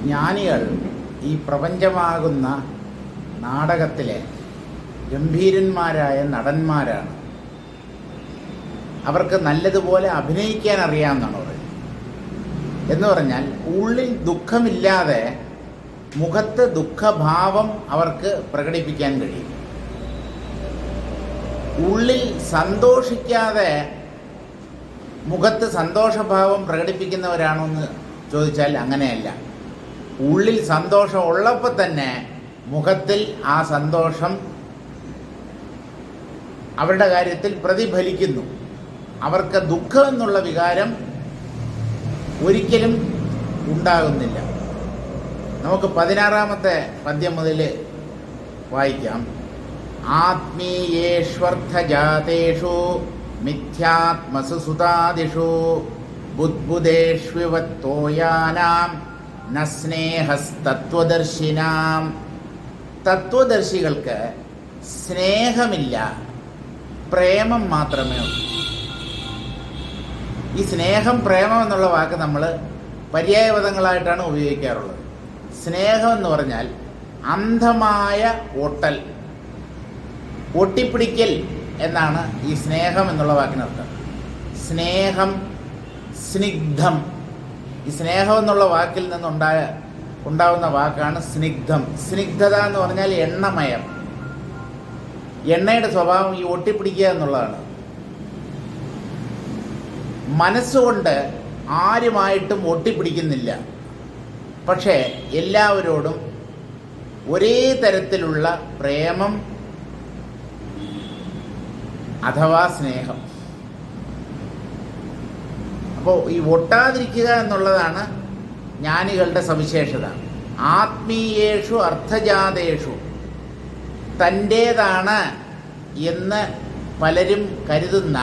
ജ്ഞാനികൾ ഈ പ്രപഞ്ചമാകുന്ന നാടകത്തിലെ ഗംഭീരന്മാരായ നടന്മാരാണ്. അവർക്ക് നല്ലതുപോലെ അഭിനയിക്കാൻ അറിയാമെന്നാണ് പറയുന്നത്. എന്ന് പറഞ്ഞാൽ ഉള്ളിൽ ദുഃഖമില്ലാതെ മുഖത്ത് ദുഃഖഭാവം അവർക്ക് പ്രകടിപ്പിക്കാൻ കഴിയും. ഉള്ളിൽ സന്തോഷിക്കാതെ മുഖത്ത് സന്തോഷഭാവം പ്രകടിപ്പിക്കുന്നവരാണോ എന്ന് ചോദിച്ചാൽ അങ്ങനെയല്ല. ഉള്ളിൽ സന്തോഷം ഉള്ളപ്പോൾ തന്നെ മുഖത്തിൽ ആ സന്തോഷം അവരുടെ കാര്യത്തിൽ പ്രതിഫലിക്കുന്നു. അവർക്ക് ദുഃഖം എന്നുള്ള വികാരം ഒരിക്കലും ഉണ്ടാകുന്നില്ല. നമുക്ക് 16-ാമത്തെ പദ്യം മുതൽ വായിക്കാം. ആത്മീയേഷ്വർത്ഥജാതേഷു മിഥ്യാത്മസു സുതാദിഷു ബുദ്ബുദേഷ്വിവത്തോയാനാം ന സ്നേഹസ്തത്വദർശിനാം. തത്വദർശികൾക്ക് സ്നേഹമില്ല, പ്രേമം മാത്രമേ ഉള്ളൂ. ഈ സ്നേഹം, പ്രേമം എന്നുള്ള വാക്ക് നമ്മൾ പര്യായപദങ്ങളായിട്ടാണ് ഉപയോഗിക്കാറുള്ളത്. സ്നേഹം എന്ന് പറഞ്ഞാൽ അന്ധമായ ഒട്ടൽ, ഒട്ടിപ്പിടിക്കൽ എന്നാണ് ഈ സ്നേഹം എന്നുള്ള വാക്കിനർത്ഥം. സ്നേഹം, സ്നിഗ്ധം. ഈ സ്നേഹം എന്നുള്ള വാക്കിൽ നിന്നുണ്ടാവുന്ന വാക്കാണ് സ്നിഗ്ധം. സ്നിഗ്ധത എന്ന് പറഞ്ഞാൽ എണ്ണമയം. എണ്ണയുടെ സ്വഭാവം ഈ ഒട്ടിപ്പിടിക്കുക എന്നുള്ളതാണ്. മനസ്സുകൊണ്ട് ആരുമായിട്ടും ഒട്ടിപ്പിടിക്കുന്നില്ല, പക്ഷേ എല്ലാവരോടും ഒരേ തരത്തിലുള്ള പ്രേമം അഥവാ സ്നേഹം. അപ്പോൾ ഈ ഒട്ടാതിരിക്കുക എന്നുള്ളതാണ് ജ്ഞാനികളുടെ സവിശേഷത. ആത്മീയേഷു അർത്ഥജാതേഷു, തൻ്റേതാണ് എന്ന് പലരും കരുതുന്ന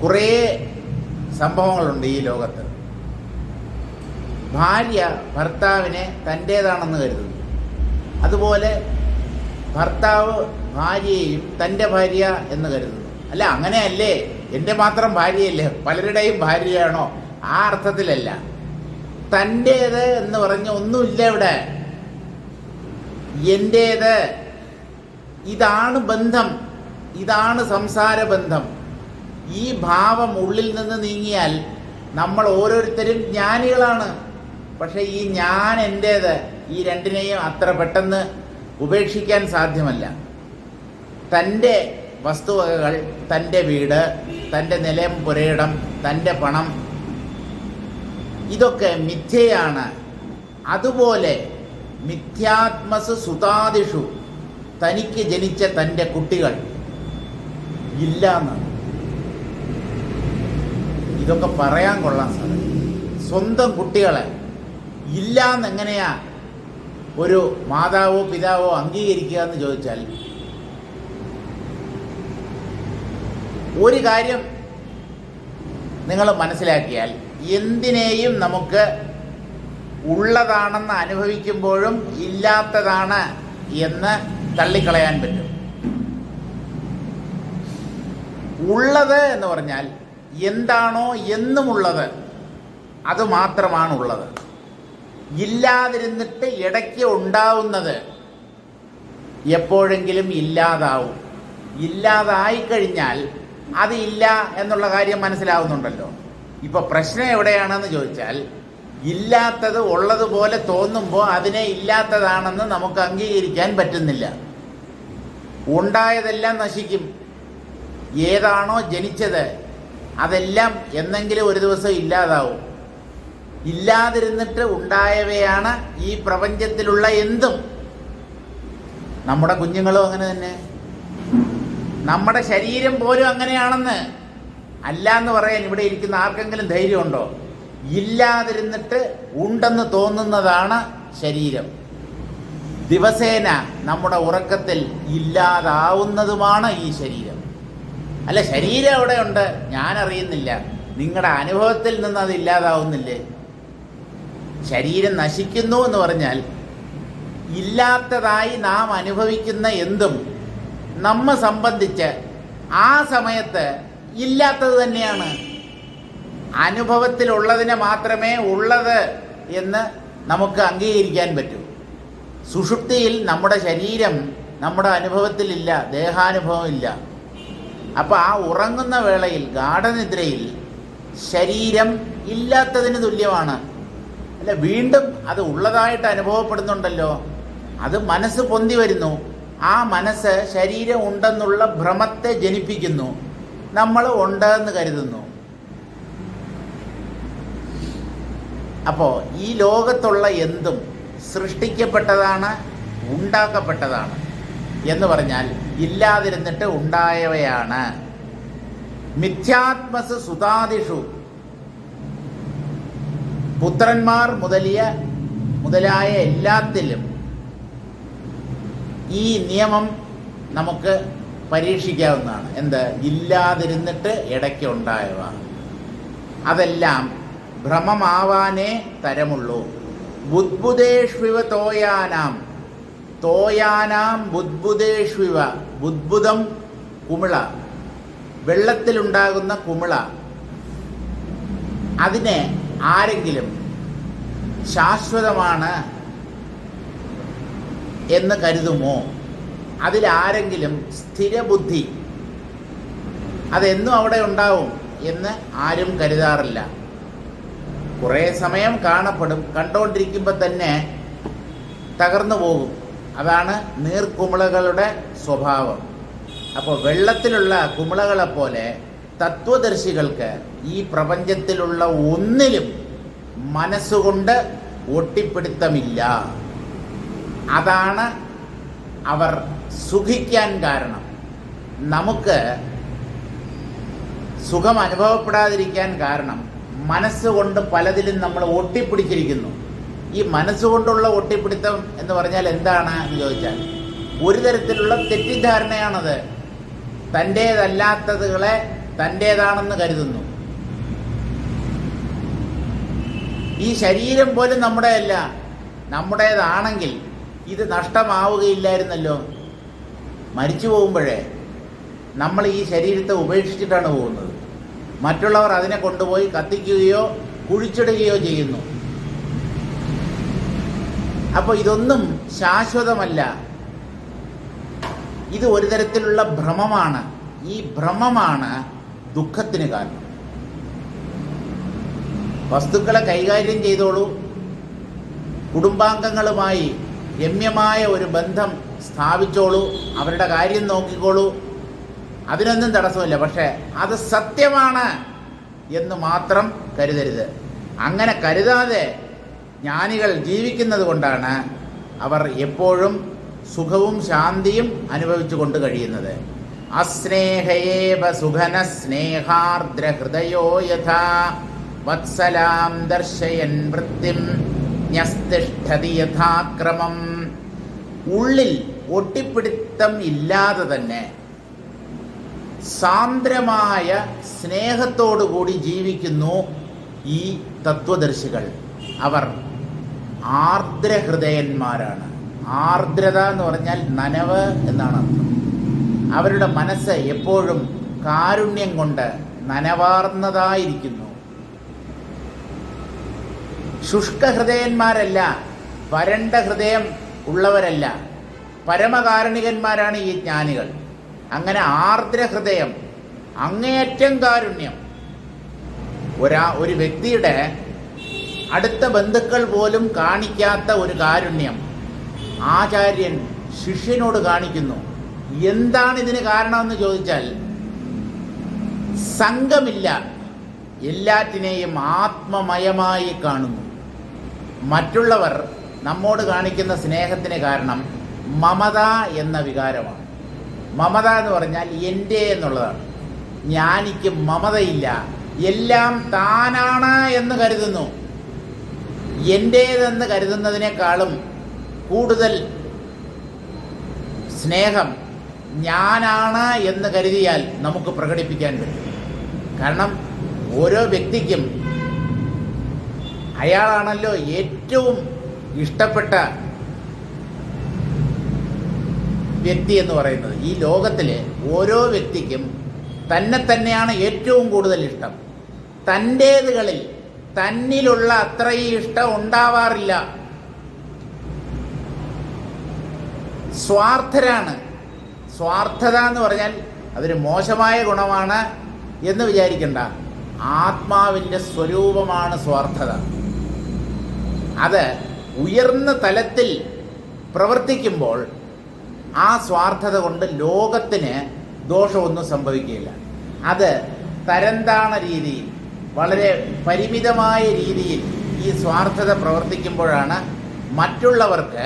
കുറേ സംഭവങ്ങളുണ്ട് ഈ ലോകത്ത്. ഭാര്യ ഭർത്താവിനെ തൻ്റേതാണെന്ന് കരുതുന്നു. അതുപോലെ ഭർത്താവ് ഭാര്യയെയും തൻ്റെ ഭാര്യ എന്ന് കരുതുന്നു. അല്ല, അങ്ങനെയല്ലേ, എൻ്റെ മാത്രം ഭാര്യയല്ലേ, പലരുടെയും ഭാര്യയാണോ? ആ അർത്ഥത്തിലല്ല. തൻ്റേത് എന്ന് പറഞ്ഞ ഒന്നുമില്ല ഇവിടെ. എൻ്റേത്, ഇതാണ് ബന്ധം, ഇതാണ് സംസാര ബന്ധം. ഈ ഭാവം ഉള്ളിൽ നിന്ന് നീങ്ങിയാൽ നമ്മൾ ഓരോരുത്തരും ജ്ഞാനികളാണ്. പക്ഷെ ഈ ഞാൻ എൻ്റേത്, ഈ രണ്ടിനെയും അത്ര പെട്ടെന്ന് ഉപേക്ഷിക്കാൻ സാധ്യമല്ല. തൻ്റെ വസ്തുവകകൾ, തൻ്റെ വീട്, തൻ്റെ നിലം പുരയിടം, തൻ്റെ പണം, ഇതൊക്കെ മിഥ്യയാണ്. അതുപോലെ മിഥ്യാത്മസു സുതാദിഷു, തനിക്ക് ജനിച്ച തൻ്റെ കുട്ടികൾ ഇല്ലാന്ന്. ഇതൊക്കെ പറയാൻ കൊള്ളാൻ സാധിക്കും. സ്വന്തം കുട്ടികളെ ഇല്ലാന്നെങ്ങനെയാ ഒരു മാതാവോ പിതാവോ അംഗീകരിക്കുക എന്ന് ചോദിച്ചാൽ, ഒരു കാര്യം നിങ്ങൾ മനസ്സിലാക്കിയാൽ, എന്തിനേയും നമുക്ക് ഉള്ളതാണെന്ന് അനുഭവിക്കുമ്പോഴും ഇല്ലാത്തതാണ് എന്ന് തള്ളിക്കളയാൻ പറ്റും. ഉള്ളത് എന്ന് പറഞ്ഞാൽ എന്താണോ എന്നുമുള്ളത്, അത് മാത്രമാണ് ഉള്ളത്. ഇല്ലാതിരുന്നിട്ട് ഇടയ്ക്ക് ഉണ്ടാവുന്നത് എപ്പോഴെങ്കിലും ഇല്ലാതാവും. ഇല്ലാതായിക്കഴിഞ്ഞാൽ അത് ഇല്ല എന്നുള്ള കാര്യം മനസ്സിലാവുന്നുണ്ടല്ലോ. ഇപ്പൊ പ്രശ്നം എവിടെയാണെന്ന് ചോദിച്ചാൽ, ഇല്ലാത്തത് ഉള്ളതുപോലെ തോന്നുമ്പോൾ അതിനെ ഇല്ലാത്തതാണെന്ന് നമുക്ക് അംഗീകരിക്കാൻ പറ്റുന്നില്ല. ഉണ്ടായതെല്ലാം നശിക്കും. ഏതാണോ ജനിച്ചത് അതെല്ലാം എന്നെങ്കിലും ഒരു ദിവസം ഇല്ലാതാവും. ഇല്ലാതിരുന്നിട്ട് ഉണ്ടായവയാണ് ഈ പ്രപഞ്ചത്തിലുള്ള എന്തും. നമ്മുടെ കുഞ്ഞുങ്ങളും അങ്ങനെ തന്നെ. നമ്മുടെ ശരീരം പോലും അങ്ങനെയാണെന്ന് അല്ല എന്ന് പറയാൻ ഇവിടെ ഇരിക്കുന്ന ആർക്കെങ്കിലും ധൈര്യമുണ്ടോ? ഇല്ലാതിരുന്നിട്ട് ഉണ്ടെന്ന് തോന്നുന്നതാണ് ശരീരം. ദിവസേന നമ്മുടെ ഉറക്കത്തിൽ ഇല്ലാതാവുന്നതുമാണ് ഈ ശരീരം. അല്ല, ശരീരം എവിടെയുണ്ട്? ഞാൻ അറിയുന്നില്ല. നിങ്ങളുടെ അനുഭവത്തിൽ നിന്ന് അത് ഇല്ലാതാവുന്നില്ലേ? ശരീരം നശിക്കുന്നു എന്ന് പറഞ്ഞാൽ ഇല്ലാത്തതായി നാം അനുഭവിക്കുന്ന എന്തും നമ്മെ സംബന്ധിച്ച് ആ സമയത്ത് ഇല്ലാത്തത് തന്നെയാണ്. അനുഭവത്തിലുള്ളതിനെ മാത്രമേ ഉള്ളത് എന്ന് നമുക്ക് അംഗീകരിക്കാൻ പറ്റൂ. സുഷുപ്തിയിൽ നമ്മുടെ ശരീരം നമ്മുടെ അനുഭവത്തിലില്ല, ദേഹാനുഭവം ഇല്ല. അപ്പോൾ ആ ഉറങ്ങുന്ന വേളയിൽ, ഗാഠനിദ്രയിൽ ശരീരം ഇല്ലാത്തതിന് തുല്യമാണ്. അല്ല, വീണ്ടും അത് ഉള്ളതായിട്ട് അനുഭവപ്പെടുന്നുണ്ടല്ലോ. അത് മനസ്സ് പൊന്തി വരുന്നു. ആ മനസ്സ് ശരീരം ഉണ്ടെന്നുള്ള ഭ്രമത്തെ ജനിപ്പിക്കുന്നു. നമ്മൾ ഉണ്ടെന്ന് കരുതുന്നു. അപ്പോൾ ഈ ലോകത്തുള്ള എന്തും സൃഷ്ടിക്കപ്പെട്ടതാണ്, ഉണ്ടാക്കപ്പെട്ടതാണ് എന്ന് പറഞ്ഞാൽ ഇല്ലാതിരുന്നിട്ട് ഉണ്ടായവയാണ്. മിഥ്യാത്മസ് സുതാദിഷു, പുത്രന്മാർ മുതലായ എല്ലാത്തിലും ഈ നിയമം നമുക്ക് പരീക്ഷിക്കാവുന്നതാണ്. എന്ത്? ഇല്ലാതിരുന്നിട്ട് ഇടയ്ക്ക് ഉണ്ടായവ. അതെല്ലാം ഭ്രമമാവാനേ തരമുള്ളൂ. ബുദ്ബുദേഷ്വിവ തോയാനാം, തോയാനാം ബുദ്ബുദേഷ്വിവ. ബുദ്ബുദം കുമിള, വെള്ളത്തിലുണ്ടാകുന്ന കുമിള. അതിനെ ആരെങ്കിലും ശാശ്വതമാണ് എന്ന് കരുതുമോ? അതിലാരെങ്കിലും സ്ഥിരബുദ്ധി, അതെന്നും അവിടെ ഉണ്ടാവും എന്ന് ആരും കരുതാറില്ല. കുറേ സമയം കാണപ്പെടും, കണ്ടുകൊണ്ടിരിക്കുമ്പോൾ തന്നെ തകർന്നു പോകും. അതാണ് നീർക്കുമിളകളുടെ സ്വഭാവം. അപ്പോൾ വെള്ളത്തിലുള്ള കുമിളകളെപ്പോലെ തത്വദർശികൾക്ക് ഈ പ്രപഞ്ചത്തിലുള്ള ഒന്നിലും മനസ്സുകൊണ്ട് ഒട്ടിപ്പിടുത്തമില്ല. അതാണ് അവർ സുഖിക്കാൻ കാരണം. നമുക്ക് സുഖം അനുഭവപ്പെടാതിരിക്കാൻ കാരണം മനസ്സുകൊണ്ട് പലതിലും നമ്മൾ ഒട്ടിപ്പിടിച്ചിരിക്കുന്നു. ഈ മനസ്സുകൊണ്ടുള്ള ഒട്ടിപ്പിടുത്തം എന്ന് പറഞ്ഞാൽ എന്താണ് എന്ന് ചോദിച്ചാൽ, ഒരു തരത്തിലുള്ള തെറ്റിദ്ധാരണയാണത്. തൻ്റേതല്ലാത്തതുകളെ തൻ്റേതാണെന്ന് കരുതുന്നു. ഈ ശരീരം പോലും നമ്മുടെയല്ല. നമ്മുടേതാണെങ്കിൽ ഇത് നഷ്ടമാവുകയില്ലായിരുന്നല്ലോ. മരിച്ചു പോകുമ്പോഴേ നമ്മൾ ഈ ശരീരത്തെ ഉപേക്ഷിച്ചിട്ടാണ് പോകുന്നത്. മറ്റുള്ളവർ അതിനെ കൊണ്ടുപോയി കത്തിക്കുകയോ കുഴിച്ചിടുകയോ ചെയ്യുന്നു. അപ്പോൾ ഇതൊന്നും ശാശ്വതമല്ല. ഇത് ഒരു തരത്തിലുള്ള ഭ്രമമാണ്. ഈ ഭ്രമമാണ് ദുഃഖത്തിന് കാരണം. വസ്തുക്കളെ കൈകാര്യം ചെയ്തോളൂ, കുടുംബാംഗങ്ങളുമായി രമ്യമായ ഒരു ബന്ധം സ്ഥാപിച്ചോളൂ, അവരുടെ കാര്യം നോക്കിക്കോളൂ, അതിനൊന്നും തടസ്സമില്ല. പക്ഷേ അത് സത്യമാണ് എന്ന് മാത്രം കരുതരുത്. അങ്ങനെ കരുതാതെ ജ്ഞാനികൾ ജീവിക്കുന്നത് കൊണ്ടാണ് അവർ എപ്പോഴും സുഖവും ശാന്തിയും അനുഭവിച്ചു കൊണ്ട് കഴിയുന്നത്. അസ്നേഹയേവ സുഖന സ്നേഹാർദ്രഹൃദയോ യഥാ വത്സലാം ദർശയൻ വൃത്തിം ന്യസ്തിഷ്ഠതി യഥാക്രമം. ഉള്ളിൽ ഒട്ടിപ്പിടുത്തം ഇല്ലാതെ തന്നെ സാന്ദ്രമായ സ്നേഹത്തോടുകൂടി ജീവിക്കുന്നു ഈ തത്വദർശികൾ. അവർ ആർദ്രഹൃദയന്മാരാണ്. ആർദ്രത എന്ന് പറഞ്ഞാൽ നനവ് എന്നാണ് അർത്ഥം. അവരുടെ മനസ്സ് എപ്പോഴും കാരുണ്യം കൊണ്ട് നനവാർന്നതായിരിക്കുന്നു. ശുഷ്കഹൃദയന്മാരല്ല, വരണ്ട ഹൃദയം ഉള്ളവരല്ല, പരമകാരുണികന്മാരാണ് ഈ ജ്ഞാനികൾ. അങ്ങനെ ആർദ്രഹൃദയം, അങ്ങേയറ്റം കാരുണ്യം. ഒരു വ്യക്തിയുടെ അടുത്ത ബന്ധുക്കൾ പോലും കാണിക്കാത്ത ഒരു കാരുണ്യം ആചാര്യൻ ശിഷ്യനോട് കാണിക്കുന്നു. എന്താണ് ഇതിന് കാരണമെന്ന് ചോദിച്ചാൽ, സംഘമില്ല, എല്ലാറ്റിനെയും ആത്മമയമായി കാണുന്നു. മറ്റുള്ളവർ നമ്മോട് കാണിക്കുന്ന സ്നേഹത്തിന് കാരണം മമത എന്ന വികാരമാണ്. മമത എന്ന് പറഞ്ഞാൽ എൻ്റെ എന്നുള്ളതാണ്. ജ്ഞാനിക്ക് മമതയില്ല, എല്ലാം താനാണ് എന്ന് കരുതുന്നു. എൻ്റേതെന്ന് കരുതുന്നതിനേക്കാളും കൂടുതൽ സ്നേഹം ഞാനാണ് എന്ന് കരുതിയാൽ നമുക്ക് പ്രകടിപ്പിക്കാൻ പറ്റും. കാരണം ഓരോ വ്യക്തിക്കും അയാളാണല്ലോ ഏറ്റവും ഇഷ്ടപ്പെട്ട വ്യക്തി എന്ന് പറയുന്നത്. ഈ ലോകത്തിലെ ഓരോ വ്യക്തിക്കും തന്നെയാണ് ഏറ്റവും കൂടുതൽ ഇഷ്ടം. തൻ്റേതുകളിൽ തന്നിലുള്ള അത്രയും ഇഷ്ടം ഉണ്ടാവാറില്ല. സ്വാർത്ഥരാണ്. സ്വാർത്ഥത എന്ന് പറഞ്ഞാൽ അതൊരു മോശമായ ഗുണമാണ് എന്ന് വിചാരിക്കണ്ട. ആത്മാവിൻ്റെ സ്വരൂപമാണ് സ്വാർത്ഥത. അത് ഉയർന്ന തലത്തിൽ പ്രവർത്തിക്കുമ്പോൾ ആ സ്വാർത്ഥത കൊണ്ട് ലോകത്തിന് ദോഷമൊന്നും സംഭവിക്കുകയില്ല. അത് തരംതാണ രീതിയിൽ, വളരെ പരിമിതമായ രീതിയിൽ ഈ സ്വാർത്ഥത പ്രവർത്തിക്കുമ്പോഴാണ് മറ്റുള്ളവർക്ക്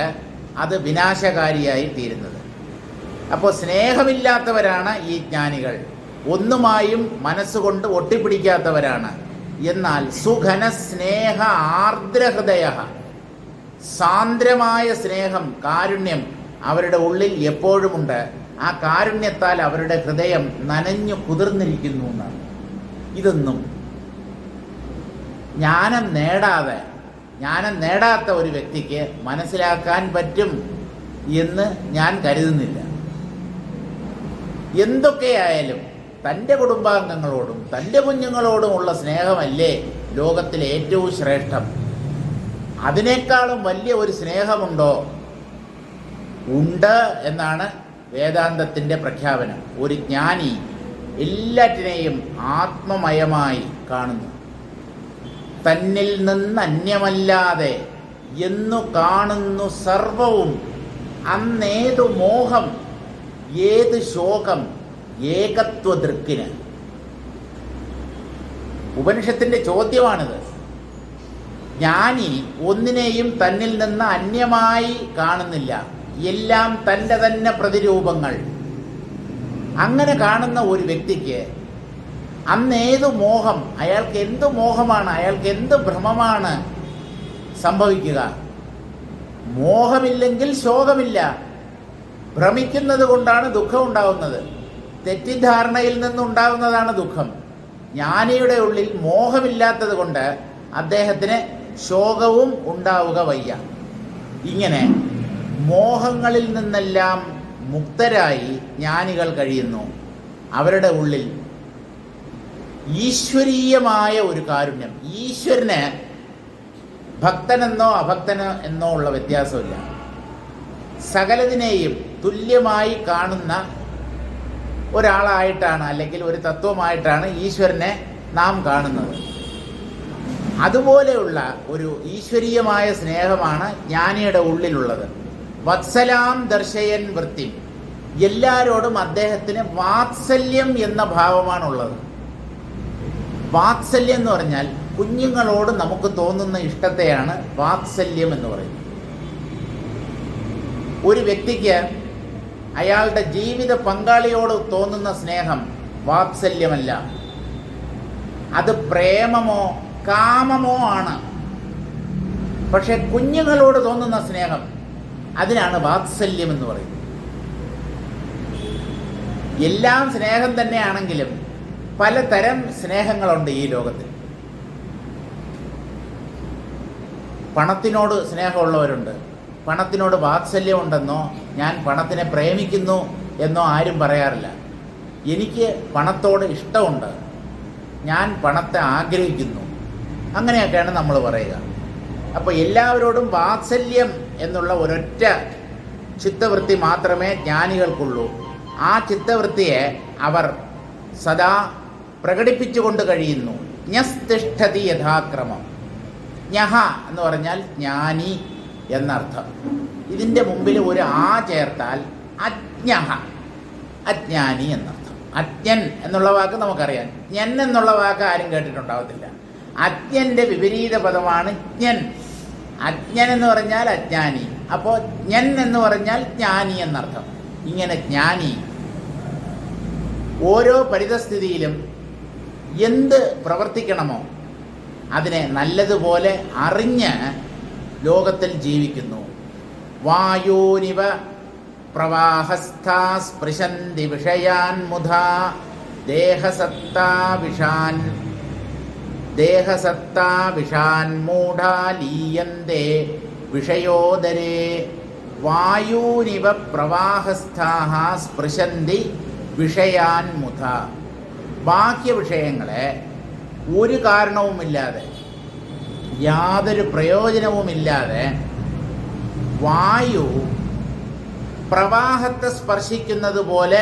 അത് വിനാശകാരിയായി തീരുന്നത്. അപ്പോൾ സ്നേഹമില്ലാത്തവരാണ് ഈ ജ്ഞാനികൾ. ഒന്നുമായും മനസ്സുകൊണ്ട് ഒട്ടിപ്പിടിക്കാത്തവരാണ്. എന്നാൽ സുഘന സ്നേഹ ആർദ്രഹൃദയ, സാന്ദ്രമായ സ്നേഹം, കാരുണ്യം അവരുടെ ഉള്ളിൽ എപ്പോഴുമുണ്ട്. ആ കാരുണ്യത്താൽ അവരുടെ ഹൃദയം നനഞ്ഞു കുതിർന്നിരിക്കുന്നു എന്നാണ്. ഇതൊന്നും ജ്ഞാനം നേടാത്ത ഒരു വ്യക്തിക്ക് മനസ്സിലാക്കാൻ പറ്റും എന്ന് ഞാൻ കരുതുന്നില്ല. എന്തൊക്കെയായാലും തൻ്റെ കുടുംബാംഗങ്ങളോടും തൻ്റെ കുഞ്ഞുങ്ങളോടുമുള്ള സ്നേഹമല്ലേ ലോകത്തിലെ ഏറ്റവും ശ്രേഷ്ഠം. അതിനേക്കാളും വലിയ ഒരു സ്നേഹമുണ്ടോ? ഉണ്ട് എന്നാണ് വേദാന്തത്തിൻ്റെ പ്രഖ്യാപനം. ഒരു ജ്ഞാനി എല്ലാറ്റിനെയും ആത്മമയമായി കാണുന്നു. തന്നിൽ നിന്ന് അന്യമല്ലാതെ എന്നു കാണുന്നു സർവവും. അന്നേതു മോഹം ഏത് ശോകം ഏകത്വദൃക്കിന്. ഉപനിഷത്തിന്റെ ചോദ്യമാണിത്. ജ്ഞാനി ഒന്നിനെയും തന്നിൽ നിന്ന് അന്യമായി കാണുന്നില്ല. എല്ലാം തൻ്റെ തന്നെ പ്രതിരൂപങ്ങൾ. അങ്ങനെ കാണുന്ന ഒരു വ്യക്തിക്ക് അന്നേതു മോഹം, അയാൾക്ക് എന്ത് മോഹമാണ്, അയാൾക്ക് എന്ത് ഭ്രമമാണ് സംഭവിക്കുക? മോഹമില്ലെങ്കിൽ ശോകമില്ല. ഭ്രമിക്കുന്നത് കൊണ്ടാണ് ദുഃഖം ഉണ്ടാകുന്നത്. തെറ്റിദ്ധാരണയിൽ നിന്നുണ്ടാകുന്നതാണ് ദുഃഖം. ജ്ഞാനിയുടെ ഉള്ളിൽ മോഹമില്ലാത്തത് കൊണ്ട് അദ്ദേഹത്തിന് ശോകവും ഉണ്ടാവുക വയ്യ. ഇങ്ങനെ മോഹങ്ങളിൽ നിന്നെല്ലാം മുക്തരായി ജ്ഞാനികൾ കഴിയുന്നു. അവരുടെ ഉള്ളിൽ ഈശ്വരീയമായ ഒരു കാരുണ്യം. ഈശ്വരന് ഭക്തനെന്നോ അഭക്തനോ എന്നോ ഉള്ള വ്യത്യാസമില്ല. സകലതിനെയും തുല്യമായി കാണുന്ന ഒരാളായിട്ടാണ്, അല്ലെങ്കിൽ ഒരു തത്വമായിട്ടാണ് ഈശ്വരനെ നാം കാണുന്നത്. അതുപോലെയുള്ള ഒരു ഈശ്വരീയമായ സ്നേഹമാണ് ജ്ഞാനിയുടെ ഉള്ളിലുള്ളത്. വത്സലാം ദർശയൻ വൃത്തി. എല്ലാവരോടും അദ്ദേഹത്തിന് വാത്സല്യം എന്ന ഭാവമാണുള്ളത്. വാത്സല്യം എന്ന് പറഞ്ഞാൽ കുഞ്ഞുങ്ങളോട് നമുക്ക് തോന്നുന്ന ഇഷ്ടത്തെയാണ് വാത്സല്യം എന്ന് പറയുന്നത്. ഒരു വ്യക്തിക്ക് അയാളുടെ ജീവിത പങ്കാളിയോട് തോന്നുന്ന സ്നേഹം വാത്സല്യമല്ല, അത് പ്രേമമോ കാമമോ ആണ്. പക്ഷെ കുഞ്ഞുങ്ങളോട് തോന്നുന്ന സ്നേഹം, അതിനാണ് വാത്സല്യം എന്ന് പറയുന്നത്. എല്ലാം സ്നേഹം തന്നെയാണെങ്കിലും പലതരം സ്നേഹങ്ങളുണ്ട് ഈ ലോകത്തിൽ. പണത്തിനോട് സ്നേഹമുള്ളവരുണ്ട്. പണത്തിനോട് വാത്സല്യമുണ്ടെന്നോ ഞാൻ പണത്തിനെ പ്രേമിക്കുന്നു എന്നോ ആരും പറയാറില്ല. എനിക്ക് പണത്തോട് ഇഷ്ടമുണ്ട്, ഞാൻ പണത്തെ ആഗ്രഹിക്കുന്നു, അങ്ങനെയൊക്കെയാണ് നമ്മൾ പറയുക. അപ്പോൾ എല്ലാവരോടും വാത്സല്യം എന്നുള്ള ഒരൊറ്റ ചിത്തവൃത്തി മാത്രമേ ജ്ഞാനികൾക്കുള്ളൂ. ആ ചിത്തവൃത്തിയെ അവർ സദാ പ്രകടിപ്പിച്ചുകൊണ്ട് കഴിയുന്നു. ജ്ഞസ്തിഷ്ഠതി യഥാക്രമം. ജ്ഞഹ എന്ന് പറഞ്ഞാൽ ജ്ഞാനി എന്നർത്ഥം. ഇതിൻ്റെ മുമ്പിൽ ഒരു ആ ചേർത്താൽ അജ്ഞഹ, അജ്ഞാനി എന്നർത്ഥം. അജ്ഞൻ എന്നുള്ള വാക്ക് നമുക്കറിയാം. ജ്ഞൻ എന്നുള്ള വാക്ക് ആരും കേട്ടിട്ടുണ്ടാവത്തില്ല. അജ്ഞൻ്റെ വിപരീത പദമാണ് ജ്ഞൻ. അജ്ഞൻ എന്ന് പറഞ്ഞാൽ അജ്ഞാനി. അപ്പോൾ ജ്ഞൻ എന്ന് പറഞ്ഞാൽ ജ്ഞാനി എന്നർത്ഥം. ഇങ്ങനെ ജ്ഞാനി ഓരോ പരിതസ്ഥിതിയിലും എന്ത് പ്രവർത്തിക്കണമോ അതിനെ നല്ലതുപോലെ അറിഞ്ഞ് ലോകത്തിൽ ജീവിക്കുന്നു. വായൂനിവ പ്രവാഹസ്ഥാ സ്പൃശന്തി വിഷയാൻ മുധാ ദേഹസത്താവിഷാൻ മൂഢാ ലീയന്തേ വിഷയോദരേ. വായൂനിവ പ്രവാഹസ്ഥാഃ സ്പൃശന്തി വിഷയാൻ മുധാ. ബാഹ്യ വിഷയങ്ങളെ ഒരു കാരണവുമില്ലാതെ യാതൊരു പ്രയോജനവുമില്ലാതെ വായു പ്രവാഹത്തെ സ്പർശിക്കുന്നത് പോലെ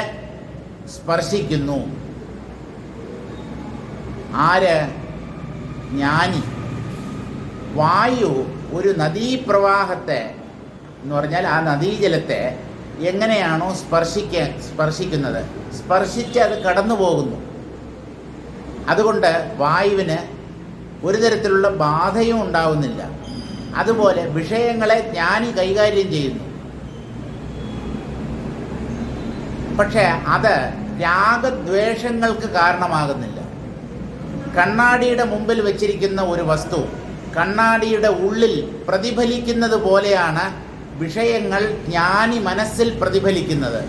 സ്പർശിക്കുന്നു. ആര്? ജ്ഞാനി. വായു ഒരു നദീപ്രവാഹത്തെ എന്ന് പറഞ്ഞാൽ ആ നദീജലത്തെ എങ്ങനെയാണോ സ്പർശിക്കുന്നത്, സ്പർശിച്ച് അത് കടന്നു പോകുന്നു. അതുകൊണ്ട് വായുവിന് ഒരു തരത്തിലുള്ള ബാധയും ഉണ്ടാവുന്നില്ല. അതുപോലെ വിഷയങ്ങളെ ജ്ഞാനി കൈകാര്യം ചെയ്യുന്നു. പക്ഷേ അത് രാഗദ്വേഷങ്ങൾക്ക് കാരണമാകുന്നില്ല. കണ്ണാടിയുടെ മുമ്പിൽ വെച്ചിരിക്കുന്ന ഒരു വസ്തു കണ്ണാടിയുടെ ഉള്ളിൽ പ്രതിഫലിക്കുന്നത് പോലെയാണ് വിഷയങ്ങൾ ജ്ഞാനി മനസ്സിൽ പ്രതിഫലിക്കുന്നത്.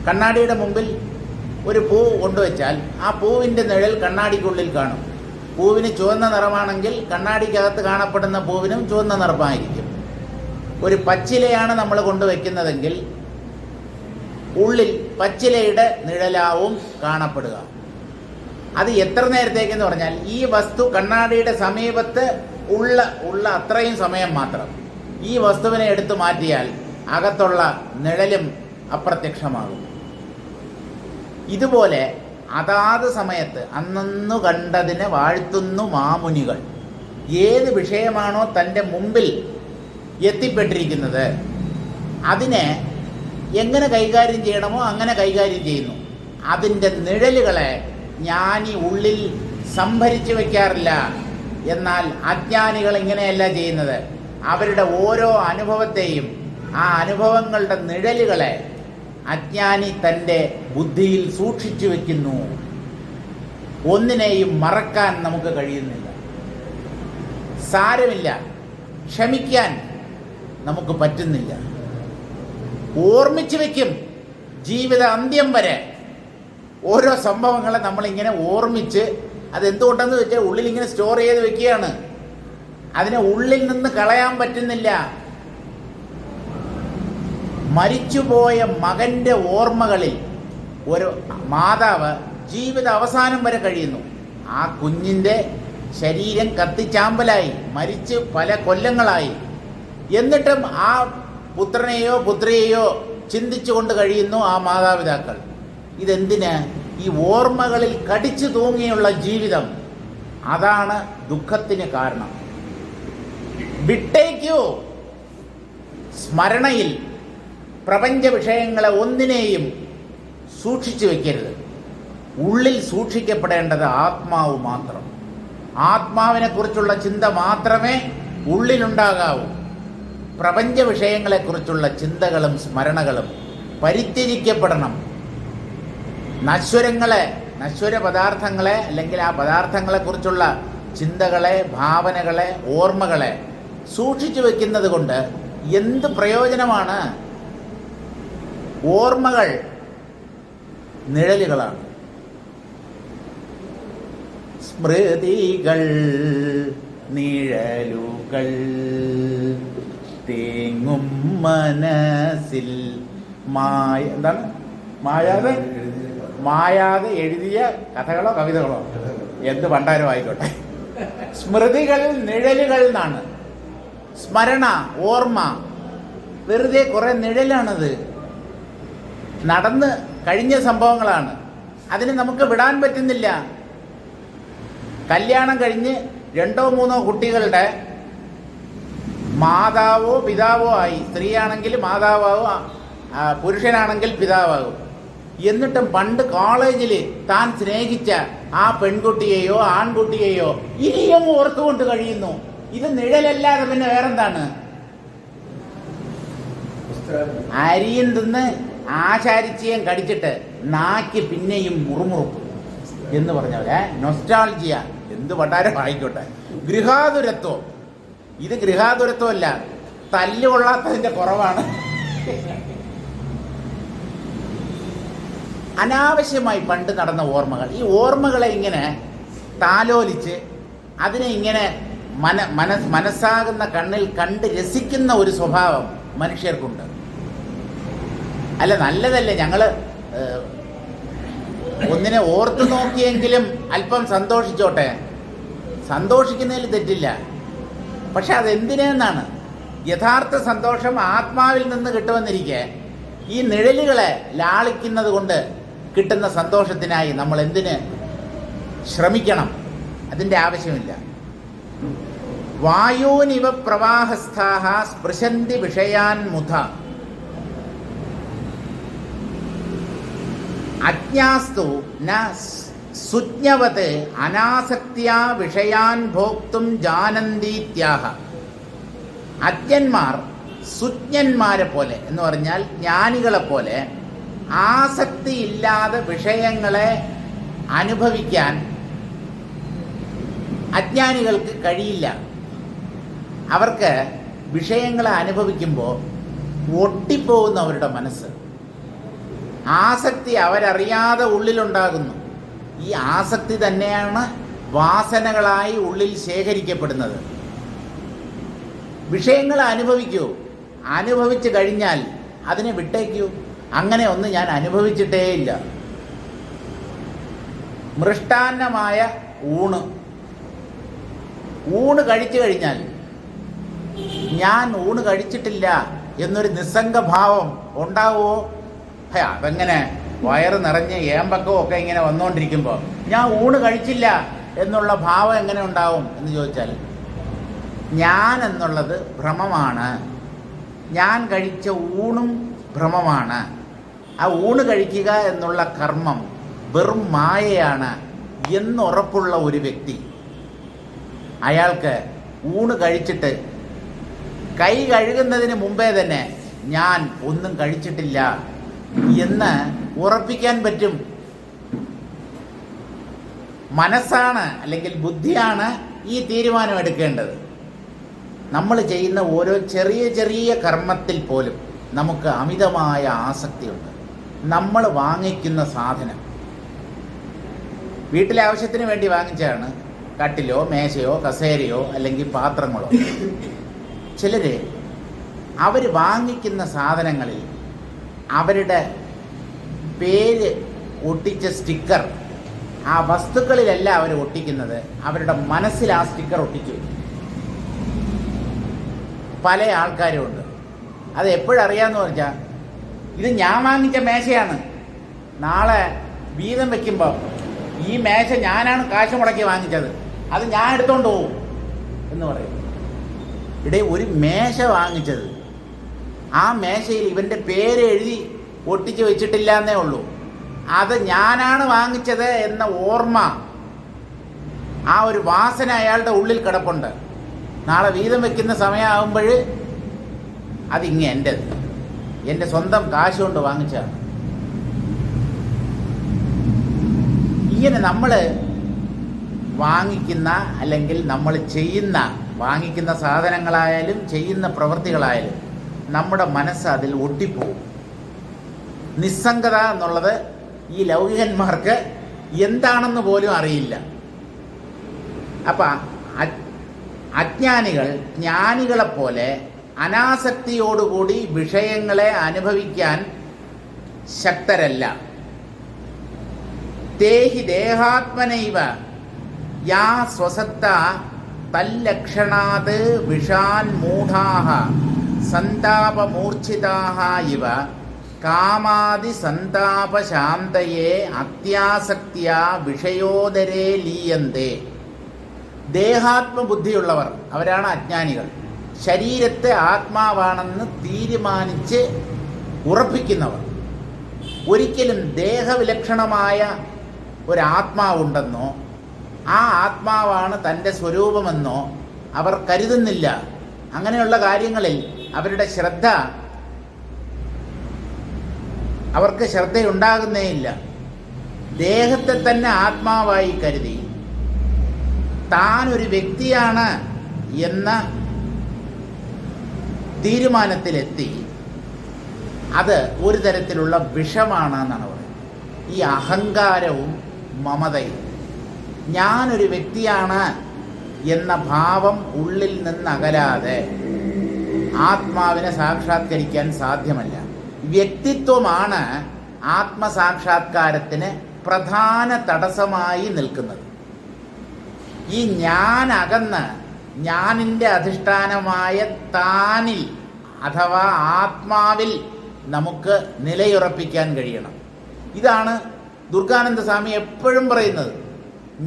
കണ്ണാടിയുടെ മുമ്പിൽ ഒരു പൂ കൊണ്ടുവച്ചാൽ ആ പൂവിൻ്റെ നിഴൽ കണ്ണാടിക്കുള്ളിൽ കാണും. പൂവിന് ചുവന്ന നിറമാണെങ്കിൽ കണ്ണാടിക്കകത്ത് കാണപ്പെടുന്ന പൂവിനും ചുവന്ന നിറമായിരിക്കും. ഒരു പച്ചിലയാണ് നമ്മൾ കൊണ്ടുവയ്ക്കുന്നതെങ്കിൽ ഉള്ളിൽ പച്ചിലയുടെ നിഴലാവും കാണപ്പെടുക. അത് എത്ര നേരത്തേക്കെന്ന് പറഞ്ഞാൽ ഈ വസ്തു കണ്ണാടിയുടെ സമീപത്ത് ഉള്ള അത്രയും സമയം മാത്രം. ഈ വസ്തുവിനെ എടുത്തു മാറ്റിയാൽ അകത്തുള്ള നിഴലും അപ്രത്യക്ഷമാകും. ഇതുപോലെ അതാത് സമയത്ത് അന്നു കണ്ടതിനെ വാഴ്ത്തുന്നു മാമുനികൾ. ഏത് വിഷയമാണോ തൻ്റെ മുമ്പിൽ എത്തിപ്പെട്ടിരിക്കുന്നത് അതിനെ എങ്ങനെ കൈകാര്യം ചെയ്യണമോ അങ്ങനെ കൈകാര്യം ചെയ്യുന്നു. അതിൻ്റെ നിഴലുകളെ ജ്ഞാനി ഉള്ളിൽ സംഭരിച്ചു വയ്ക്കാറില്ല. എന്നാൽ അജ്ഞാനികൾ ഇങ്ങനെയല്ല ചെയ്യുന്നത്. അവരുടെ ഓരോ അനുഭവത്തെയും ആ അനുഭവങ്ങളുടെ നിഴലുകളെ അജ്ഞാനി തൻ്റെ ബുദ്ധിയിൽ സൂക്ഷിച്ചു വയ്ക്കുന്നു. ഒന്നിനെയും മറക്കാൻ നമുക്ക് കഴിയുന്നില്ല. സാരമില്ല, ക്ഷമിക്കാൻ നമുക്ക് പറ്റുന്നില്ല. ഓർമ്മിച്ചു വയ്ക്കും ജീവിത അന്ത്യം വരെ. ഓരോ സംഭവങ്ങളെ നമ്മളിങ്ങനെ ഓർമ്മിച്ച് അതെന്തുകൊണ്ടെന്ന് വെച്ചാൽ ഉള്ളിൽ ഇങ്ങനെ സ്റ്റോർ ചെയ്ത് വെക്കുകയാണ്. അതിനെ ഉള്ളിൽ നിന്ന് കളയാൻ പറ്റുന്നില്ല. മരിച്ചുപോയ മകൻ്റെ ഓർമ്മകളിൽ ഒരു മാതാവ് ജീവിത അവസാനം വരെ കഴിയുന്നു. ആ കുഞ്ഞിൻ്റെ ശരീരം കത്തിച്ചാമ്പലായി, മരിച്ച് പല കൊല്ലങ്ങളായി. എന്നിട്ടും ആ പുത്രനെയോ പുത്രിയെയോ ചിന്തിച്ചുകൊണ്ട് കഴിയുന്നു ആ മാതാപിതാക്കൾ. ഇതെന്തിന്? ഈ ഓർമ്മകളിൽ കടിച്ചു തൂങ്ങിയുള്ള ജീവിതം. അതാണ് ദുഃഖത്തിന് കാരണം. വിട്ടേക്കൂ. സ്മരണയിൽ പ്രപഞ്ച വിഷയങ്ങളെ ഒന്നിനെയും സൂക്ഷിച്ചു വയ്ക്കരുത്. ഉള്ളിൽ സൂക്ഷിക്കപ്പെടേണ്ടത് ആത്മാവ് മാത്രം. ആത്മാവിനെ കുറിച്ചുള്ള ചിന്ത മാത്രമേ ഉള്ളിലുണ്ടാകാവൂ. പ്രപഞ്ച വിഷയങ്ങളെക്കുറിച്ചുള്ള ചിന്തകളും സ്മരണകളും പരിത്യജിക്കപ്പെടണം. നശ്വര പദാർത്ഥങ്ങളെ അല്ലെങ്കിൽ ആ പദാർത്ഥങ്ങളെക്കുറിച്ചുള്ള ചിന്തകളെ, ഭാവനകളെ, ഓർമ്മകളെ സൂക്ഷിച്ചു വെക്കുന്നത് കൊണ്ട് എന്ത് പ്രയോജനമാണ്? ഓർമ്മകൾ നിഴലുകളാണ്. സ്മൃതികൾ നിഴലുകൾ തേങ്ങും മനസ്സിൽ മായാതെ എഴുതിയ കഥകളോ കവിതകളോ എന്ത് പണ്ടാരോ ആയിക്കോട്ടെ. സ്മൃതികൾ നിഴലുകൾ എന്നാണ്. സ്മരണ, ഓർമ്മ വെറുതെ കുറെ നിഴലാണത്. നടന്ന് കഴിഞ്ഞ സംഭവങ്ങളാണ്. അതിന് നമുക്ക് വിടാൻ പറ്റുന്നില്ല. കല്യാണം കഴിഞ്ഞ് 2 or 3 കുട്ടികളുടെ മാതാവോ പിതാവോ ആയി. സ്ത്രീയാണെങ്കിൽ മാതാവാകും, പുരുഷനാണെങ്കിൽ പിതാവാകും. എന്നിട്ടും പണ്ട് കോളേജിൽ താൻ സ്നേഹിച്ച ആ പെൺകുട്ടിയെയോ ആൺകുട്ടിയെയോ ഇനിയും ഓർത്തുകൊണ്ട് കഴിയുന്നു. ഇത് നിഴലല്ലാതെ പിന്നെ വേറെന്താണ്? അരിയും തിന്ന് ആശാരിച്ചയും കടിച്ചിട്ട് നാക്കി പിന്നെയും മുറുമുറുപ്പ് എന്ന് പറഞ്ഞവരെ നൊസ്റ്റാൾജിയ എന്ത് പണ്ടാരം ആയിക്കോട്ടെ. ഗൃഹാതുരത്വം. ഇത് ഗൃഹാതുരത്വമല്ല, തല്ലുകൊള്ളാത്തതിന്റെ കുറവാണ്. അനാവശ്യമായി പണ്ട് നടന്ന ഓർമ്മകൾ. ഈ ഓർമ്മകളെ ഇങ്ങനെ താലോലിച്ച് അതിനെ ഇങ്ങനെ മനസ്സാകുന്ന കണ്ണിൽ കണ്ട് രസിക്കുന്ന ഒരു സ്വഭാവം മനുഷ്യർക്കുണ്ട്. അല്ല, നല്ലതല്ലേ ഞങ്ങള് ഒന്നിനെ ഓർത്തു നോക്കിയെങ്കിലും അല്പം സന്തോഷിച്ചോട്ടെ. സന്തോഷിക്കുന്നതിൽ തെറ്റില്ല. പക്ഷെ അതെന്തിനെന്നാണ്? യഥാർത്ഥ സന്തോഷം ആത്മാവിൽ നിന്ന് കിട്ടുമെന്നിരിക്കെ ഈ നിഴലുകളെ ലാളിക്കുന്നത് കൊണ്ട് കിട്ടുന്ന സന്തോഷത്തിനായി നമ്മൾ എന്തിന് ശ്രമിക്കണം? അതിൻ്റെ ആവശ്യമില്ല. വായൂനിവ പ്രവാഹസ്ഥാഹ സ്പൃശന്തി വിഷയാൻ മുധ അജ്ഞാസ്തു ന സുജ്ഞവത് അനാസക്ത്യാ വിഷയാൻ ഭോക്തും ജാനന്തീത്യാഹ. അജ്ഞന്മാർ സുജ്ഞന്മാരെ പോലെ എന്ന് പറഞ്ഞാൽ ജ്ഞാനികളെ പോലെ ആസക്തിയില്ലാതെ വിഷയങ്ങളെ അനുഭവിക്കാൻ അജ്ഞാനികൾക്ക് കഴിയില്ല. അവർക്ക് വിഷയങ്ങളെ അനുഭവിക്കുമ്പോൾ ഒട്ടിപ്പോകുന്നു അവരുടെ മനസ്സ്. ആസക്തി അവരറിയാതെ ഉള്ളിലുണ്ടാകുന്നു. ഈ ആസക്തി തന്നെയാണ് വാസനകളായി ഉള്ളിൽ ശേഖരിക്കപ്പെടുന്നത്. വിഷയങ്ങളെ അനുഭവിക്കൂ, അനുഭവിച്ചു കഴിഞ്ഞാൽ അതിനെ വിട്ടേക്കൂ. അങ്ങനെ ഒന്നും ഞാൻ അനുഭവിച്ചിട്ടേയില്ല. മൃഷ്ടാന്നമായ ഊണ് കഴിച്ചു കഴിഞ്ഞാൽ ഞാൻ ഊണ് കഴിച്ചിട്ടില്ല എന്നൊരു നിസ്സംഗഭാവം ഉണ്ടാവുമോ? അതെങ്ങനെ വയറ് നിറഞ്ഞ് ഏമ്പക്കവും ഒക്കെ ഇങ്ങനെ വന്നുകൊണ്ടിരിക്കുമ്പോൾ ഞാൻ ഊണ് കഴിച്ചില്ല എന്നുള്ള ഭാവം എങ്ങനെ ഉണ്ടാവും എന്ന് ചോദിച്ചാൽ, ഞാൻ എന്നുള്ളത് ഭ്രമമാണ്. ഞാൻ കഴിച്ച ഊണും ഭ്രമമാണ്. ആ ഊണ് കഴിക്കുക എന്നുള്ള കർമ്മം വെറും മായയാണ് എന്നുറപ്പുള്ള ഒരു വ്യക്തി, അയാൾക്ക് ഊണ് കഴിച്ചിട്ട് കൈ കഴുകുന്നതിന് മുമ്പേ തന്നെ ഞാൻ ഒന്നും കഴിച്ചിട്ടില്ല എന്ന് ഉറപ്പിക്കാൻ പറ്റും. മനസ്സാണ് അല്ലെങ്കിൽ ബുദ്ധിയാണ് ഈ തീരുമാനമെടുക്കേണ്ടത്. നമ്മൾ ചെയ്യുന്ന ഓരോ ചെറിയ ചെറിയ കർമ്മത്തിൽ പോലും നമുക്ക് അമിതമായ ആസക്തിയുണ്ട്. നമ്മൾ വാങ്ങിക്കുന്ന സാധനം വീട്ടിലെ ആവശ്യത്തിന് വേണ്ടി വാങ്ങിച്ചാണ്, കട്ടിലോ മേശയോ കസേരയോ അല്ലെങ്കിൽ പാത്രങ്ങളോ. ചിലർ അവർ വാങ്ങിക്കുന്ന സാധനങ്ങളിൽ അവരുടെ പേര് ഒട്ടിച്ച സ്റ്റിക്കർ ആ വസ്തുക്കളിലല്ല അവർ ഒട്ടിക്കുന്നത്, അവരുടെ മനസ്സിൽ ആ സ്റ്റിക്കർ ഒട്ടിച്ചു വയ്ക്കും. പല ആൾക്കാരും ഉണ്ട്. അത് എപ്പോഴറിയാമെന്ന് പറഞ്ഞാൽ, ഇത് ഞാൻ വാങ്ങിച്ച മേശയാണ്, നാളെ വീതം വയ്ക്കുമ്പോൾ ഈ മേശ ഞാനാണ് കാശ് മുടക്കി വാങ്ങിച്ചത്, അത് ഞാൻ എടുത്തോണ്ട് പോകും എന്ന് പറയും. ഒരു മേശ വാങ്ങിച്ചത്, ആ മേശയിൽ ഇവൻ്റെ പേര് എഴുതി ഒട്ടിച്ച് വെച്ചിട്ടില്ല എന്നേ ഉള്ളൂ. അത് ഞാനാണ് വാങ്ങിച്ചത് എന്ന ഓർമ്മ, ആ ഒരു വാസന അയാളുടെ ഉള്ളിൽ കിടപ്പുണ്ട്. നാളെ വീതം വെക്കുന്ന സമയമാകുമ്പോൾ അതിങ്ങ് എൻ്റെ സ്വന്തം കാശ് കൊണ്ട് വാങ്ങിച്ചതാണ്. ഇങ്ങനെ നമ്മൾ വാങ്ങിക്കുന്ന അല്ലെങ്കിൽ നമ്മൾ വാങ്ങിക്കുന്ന സാധനങ്ങളായാലും ചെയ്യുന്ന പ്രവൃത്തികളായാലും നമ്മുടെ മനസ്സ് അതിൽ ഒട്ടിപ്പോവും. നിസ്സംഗത എന്നുള്ളത് ഈ ലൗകികന്മാർക്ക് എന്താണെന്ന് പോലും അറിയില്ല. അപ്പം അജ്ഞാനികൾ ജ്ഞാനികളെപ്പോലെ അനാസക്തിയോടുകൂടി വിഷയങ്ങളെ അനുഭവിക്കാൻ ശക്തരല്ല. തേഹി ദേഹാത്മനൈവ യാ സ്വസത്ത തല്ലക്ഷണാത് വിഷാൻ മൂഢാഹ സന്താപമൂർച്ഛിതാഹ ഇവ കാമാദി സന്താപശാന്തയെ അത്യാസക്തിയാ വിഷയോദരേ ലീയന്തേ. ദേഹാത്മബുദ്ധിയുള്ളവർ അവരാണ് അജ്ഞാനികൾ. ശരീരത്തെ ആത്മാവാണെന്ന് തീരുമാനിച്ച് ഉറപ്പിക്കുന്നവർ. ഒരിക്കലും ദേഹവിലക്ഷണമായ ഒരാത്മാവുണ്ടെന്നോ ആ ആത്മാവാണ് തൻ്റെ സ്വരൂപമെന്നോ അവർ കരുതുന്നില്ല. അങ്ങനെയുള്ള കാര്യങ്ങളിൽ അവർക്ക് ശ്രദ്ധയുണ്ടാകുന്നേയില്ല. ദേഹത്തെ തന്നെ ആത്മാവായി കരുതി താൻ ഒരു വ്യക്തിയാണ് എന്ന തീരുമാനത്തിലെത്തി. അത് ഒരു തരത്തിലുള്ള വിഷമാണ് എന്നാണ് പറയുന്നത്. ഈ അഹങ്കാരവും മമതയും, ഞാനൊരു വ്യക്തിയാണ് എന്ന ഭാവം ഉള്ളിൽ നിന്നകലാതെ ആത്മാവിനെ സാക്ഷാത്കരിക്കാൻ സാധ്യമല്ല. വ്യക്തിത്വമാണ് ആത്മസാക്ഷാത്കാരത്തിന് പ്രധാന തടസ്സമായി നിൽക്കുന്നത്. ഈ ഞാൻ അകന്ന് ഞാനിൻ്റെ അധിഷ്ഠാനമായ താനിൽ അഥവാ ആത്മാവിൽ നമുക്ക് നിലയുറപ്പിക്കാൻ കഴിയണം. ഇതാണ് ദുർഗാനന്ദ സ്വാമി എപ്പോഴും പറയുന്നത്.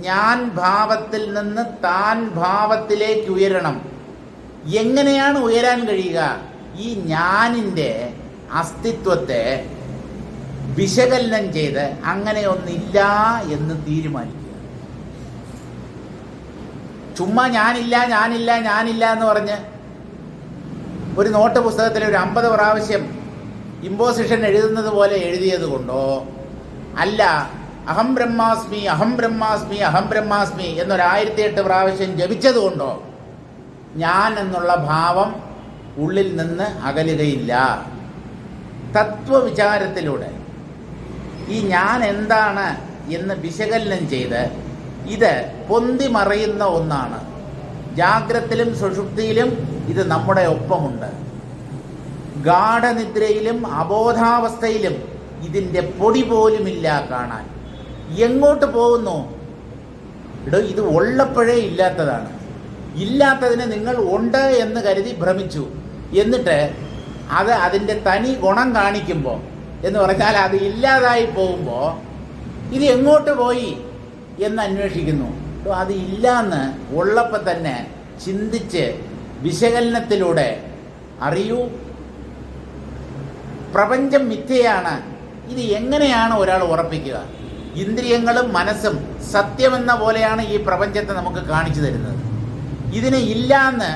ഞാൻ ഭാവത്തിൽ നിന്ന് താൻ ഭാവത്തിലേക്ക് ഉയരണം. എങ്ങനെയാണ് ഉയരാൻ കഴിയുക? ഈ ഞാനിൻ്റെ അസ്തിത്വത്തെ വിശകലനം ചെയ്ത് അങ്ങനെ ഒന്നില്ല എന്ന് തീരുമാനിക്കുക. ചുമ്മാ ഞാനില്ല ഞാനില്ല ഞാനില്ല എന്ന് പറഞ്ഞ് ഒരു നോട്ട് പുസ്തകത്തിൽ ഒരു 50 പ്രാവശ്യം ഇമ്പോസിഷൻ എഴുതുന്നത് പോലെ എഴുതിയത് കൊണ്ടോ, അല്ല അഹം ബ്രഹ്മാസ്മി അഹം ബ്രഹ്മാസ്മി അഹം ബ്രഹ്മാസ്മി എന്നൊരു 1008 പ്രാവശ്യം ജപിച്ചത് കൊണ്ടോ ഞാൻ എന്നുള്ള ഭാവം ഉള്ളിൽ നിന്ന് അകലുകയില്ല. തത്വവിചാരത്തിലൂടെ ഈ ഞാൻ എന്താണ് എന്ന് വിശകലനം ചെയ്ത് ഇത് പൊന്തി മറയുന്ന ഒന്നാണ്. ജാഗ്രത്തിലും സുഷുപ്തിയിലും ഇത് നമ്മുടെ ഒപ്പമുണ്ട്. ഗാഠനിദ്രയിലും അബോധാവസ്ഥയിലും ഇതിൻ്റെ പൊടി പോലുമില്ല കാണാൻ. എങ്ങോട്ട് പോകുന്നു? ഇത് ഉള്ളപ്പോഴേ ഇല്ലാത്തതാണ്. ഇല്ലാത്തതിന് നിങ്ങൾ ഉണ്ട് എന്ന് കരുതി ഭ്രമിച്ചു. എന്നിട്ട് അത് അതിൻ്റെ തനി ഗുണം കാണിക്കുമ്പോൾ എന്ന് പറഞ്ഞാൽ അത് ഇല്ലാതായി പോകുമ്പോൾ ഇത് എങ്ങോട്ട് പോയി എന്ന് അന്വേഷിക്കുന്നു. അത് ഇല്ലാന്ന് ഉള്ളപ്പോൾ തന്നെ ചിന്തിച്ച് വിശകലനത്തിലൂടെ അറിയൂ. പ്രപഞ്ചം മിഥ്യയാണ്. ഇത് എങ്ങനെയാണ് ഒരാൾ ഉറപ്പിക്കുക? ഇന്ദ്രിയങ്ങളും മനസ്സും സത്യമെന്ന പോലെയാണ് ഈ പ്രപഞ്ചത്തെ നമുക്ക് കാണിച്ചു തരുന്നത്. ഇതിനെ ഇല്ലാന്ന്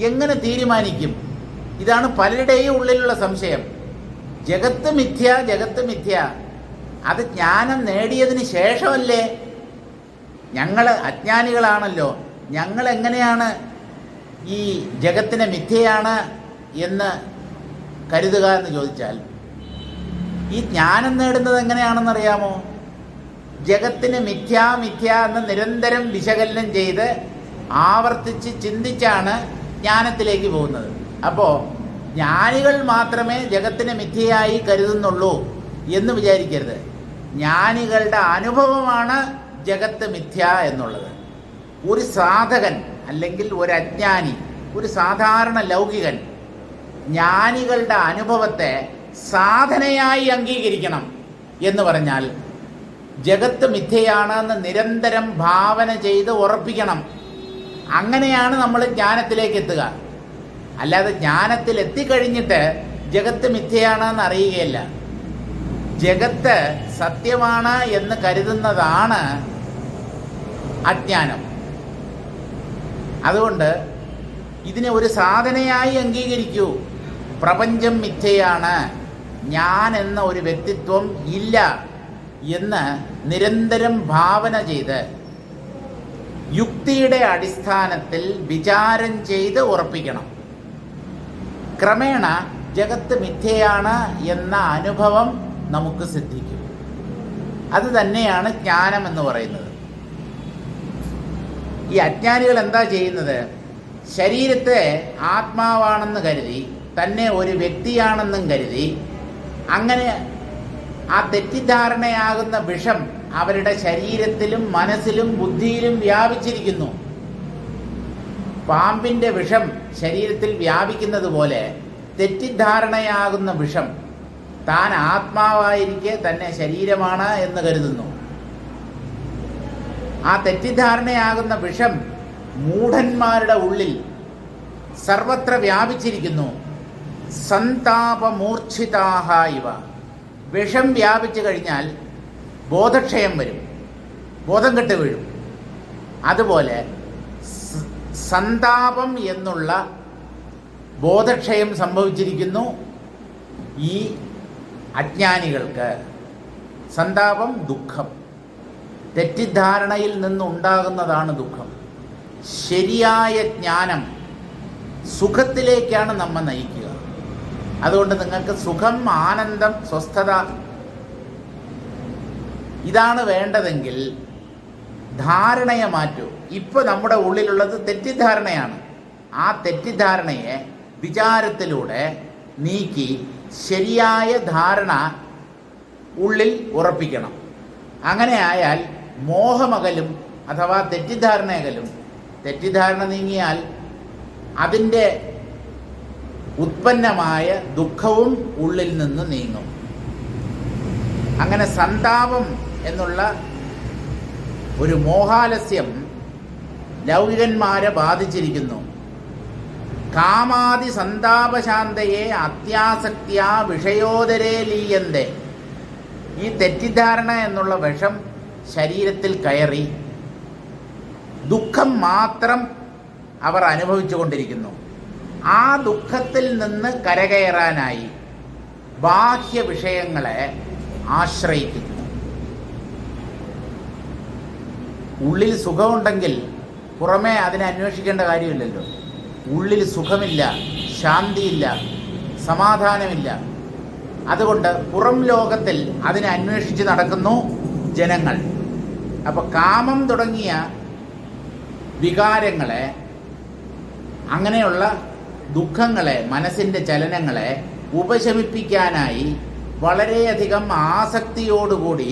എങ്ങനെ തീരുമാനിക്കും? ഇതാണ് പലരുടെയും ഉള്ളിലുള്ള സംശയം. ജഗത്ത് മിഥ്യ, ജഗത്ത് മിഥ്യ. അത് ജ്ഞാനം നേടിയതിന് ശേഷമല്ലേ? ഞങ്ങൾ അജ്ഞാനികളാണല്ലോ. ഞങ്ങൾ എങ്ങനെയാണ് ഈ ജഗത്തിനെ മിഥ്യയാണ് എന്ന് കരുതുക എന്ന് ചോദിച്ചാൽ, ഈ ജ്ഞാനം നേടുന്നത് എങ്ങനെയാണെന്നറിയാമോ? ജഗത്തിന് മിഥ്യ മിഥ്യ എന്ന് നിരന്തരം വിശകലനം ചെയ്ത് ആവർത്തിച്ച് ചിന്തിച്ചാണ് ജ്ഞാനത്തിലേക്ക് പോകുന്നത്. അപ്പോൾ ജ്ഞാനികൾ മാത്രമേ ജഗത്തിനെ മിഥ്യയായി കരുതുന്നുള്ളൂ എന്ന് വിചാരിക്കരുത്. ജ്ഞാനികളുടെ അനുഭവമാണ് ജഗത്ത് മിഥ്യ എന്നുള്ളത്. ഒരു സാധകൻ അല്ലെങ്കിൽ ഒരു അജ്ഞാനി, ഒരു സാധാരണ ലൗകികൻ ജ്ഞാനികളുടെ അനുഭവത്തെ സാധനയായി അംഗീകരിക്കണം എന്ന് പറഞ്ഞാൽ ജഗത്ത് മിഥ്യയാണെന്ന് നിരന്തരം ഭാവന ചെയ്ത് ഉറപ്പിക്കണം. അങ്ങനെയാണ് നമ്മൾ ജ്ഞാനത്തിലേക്ക് എത്തുക. അല്ലാതെ ജ്ഞാനത്തിൽ എത്തിക്കഴിഞ്ഞിട്ട് ജഗത്ത് മിഥ്യയാണെന്ന് അറിയുകയല്ല. ജഗത്ത് സത്യമാണ് എന്ന് കരുതുന്നതാണ് അജ്ഞാനം. അതുകൊണ്ട് ഇതിനെ ഒരു സാധനയായി അംഗീകരിക്കൂ. പ്രപഞ്ചം മിഥ്യയാണ്, ഞാൻ എന്ന ഒരു വ്യക്തിത്വം ഇല്ല എന്ന് നിരന്തരം ഭാവന ചെയ്ത് യുക്തിയുടെ അടിസ്ഥാനത്തിൽ വിചാരം ചെയ്ത് ഉറപ്പിക്കണം. ക്രമേണ ജഗത്ത് മിഥ്യയാണ് എന്ന അനുഭവം നമുക്ക് സിദ്ധിക്കും. അത് തന്നെയാണ് ജ്ഞാനം എന്ന് പറയുന്നത്. ഈ അജ്ഞാനികൾ എന്താ ചെയ്യുന്നത്? ശരീരത്തെ ആത്മാവാണെന്ന് കരുതി, തന്നെ ഒരു വ്യക്തിയാണെന്നും കരുതി, അങ്ങനെ ആ തെറ്റിദ്ധാരണയാകുന്ന വിഷം അവരുടെ ശരീരത്തിലും മനസ്സിലും ബുദ്ധിയിലും വ്യാപിച്ചിരിക്കുന്നു. പാമ്പിൻ്റെ വിഷം ശരീരത്തിൽ വ്യാപിക്കുന്നത് പോലെ തെറ്റിദ്ധാരണയാകുന്ന വിഷം താൻ ആത്മാവായിരിക്കെ തന്നെ ശരീരമാണ് എന്ന് കരുതുന്നു. ആ തെറ്റിദ്ധാരണയാകുന്ന വിഷം മൂഢന്മാരുടെ ഉള്ളിൽ സർവത്ര വ്യാപിച്ചിരിക്കുന്നു. സന്താപമൂർച്ഛിതാഹ ഇവ. വിഷം വ്യാപിച്ചു കഴിഞ്ഞാൽ ബോധക്ഷയം വരും, ബോധം കെട്ട് വീഴും. അതുപോലെ സന്താപം എന്നുള്ള ബോധക്ഷയം സംഭവിച്ചിരിക്കുന്നു ഈ അജ്ഞാനികൾക്ക്. സന്താപം ദുഃഖം, തെറ്റിദ്ധാരണയിൽ നിന്നുണ്ടാകുന്നതാണ് ദുഃഖം. ശരിയായ ജ്ഞാനം സുഖത്തിലേക്കാണ് നമ്മെ നയിക്കുക. അതുകൊണ്ട് നിങ്ങൾക്ക് സുഖം, ആനന്ദം, സ്വസ്ഥത ഇതാണ് വേണ്ടതെങ്കിൽ ധാരണയെ മാറ്റൂ. ഇപ്പോൾ നമ്മുടെ ഉള്ളിലുള്ളത് തെറ്റിദ്ധാരണയാണ്. ആ തെറ്റിദ്ധാരണയെ വിചാരത്തിലൂടെ നീക്കി ശരിയായ ധാരണ ഉള്ളിൽ ഉറപ്പിക്കണം. അങ്ങനെ ആയാൽ മോഹമകലും അഥവാ തെറ്റിദ്ധാരണയകലും തെറ്റിദ്ധാരണ നീങ്ങിയാൽ അതിൻ്റെ ഉത്പന്നമായ ദുഃഖവും ഉള്ളിൽ നിന്ന് നീങ്ങും. അങ്ങനെ സന്താപം എന്നുള്ള ഒരു മോഹാലസ്യം ലൗകികന്മാരെ ബാധിച്ചിരിക്കുന്നു. കാമാദി സന്താപശാന്തയെ അത്യാസക്തിയ വിഷയോദരേ ലീയന്തേ. ഈ തെറ്റിദ്ധാരണ എന്നുള്ള വിഷം ശരീരത്തിൽ കയറി ദുഃഖം മാത്രം അവർ അനുഭവിച്ചു കൊണ്ടിരിക്കുന്നു. ആ ദുഃഖത്തിൽ നിന്ന് കരകയറാനായി ബാഹ്യ വിഷയങ്ങളെ ആശ്രയിക്കുന്നു. ഉള്ളിൽ സുഖമുണ്ടെങ്കിൽ പുറമേ അതിനെ അന്വേഷിക്കേണ്ട കാര്യമില്ലല്ലോ. ഉള്ളിൽ സുഖമില്ല, ശാന്തിയില്ല, സമാധാനമില്ല. അതുകൊണ്ട് പുറം ലോകത്തിൽ അതിനെ അന്വേഷിച്ച് നടക്കുന്നു ജനങ്ങൾ. അപ്പോൾ കാമം തുടങ്ങിയ വികാരങ്ങളെ, അങ്ങനെയുള്ള ദുഃഖങ്ങളെ, മനസ്സിൻ്റെ ചലനങ്ങളെ ഉപശമിപ്പിക്കാനായി വളരെയധികം ആസക്തിയോടുകൂടി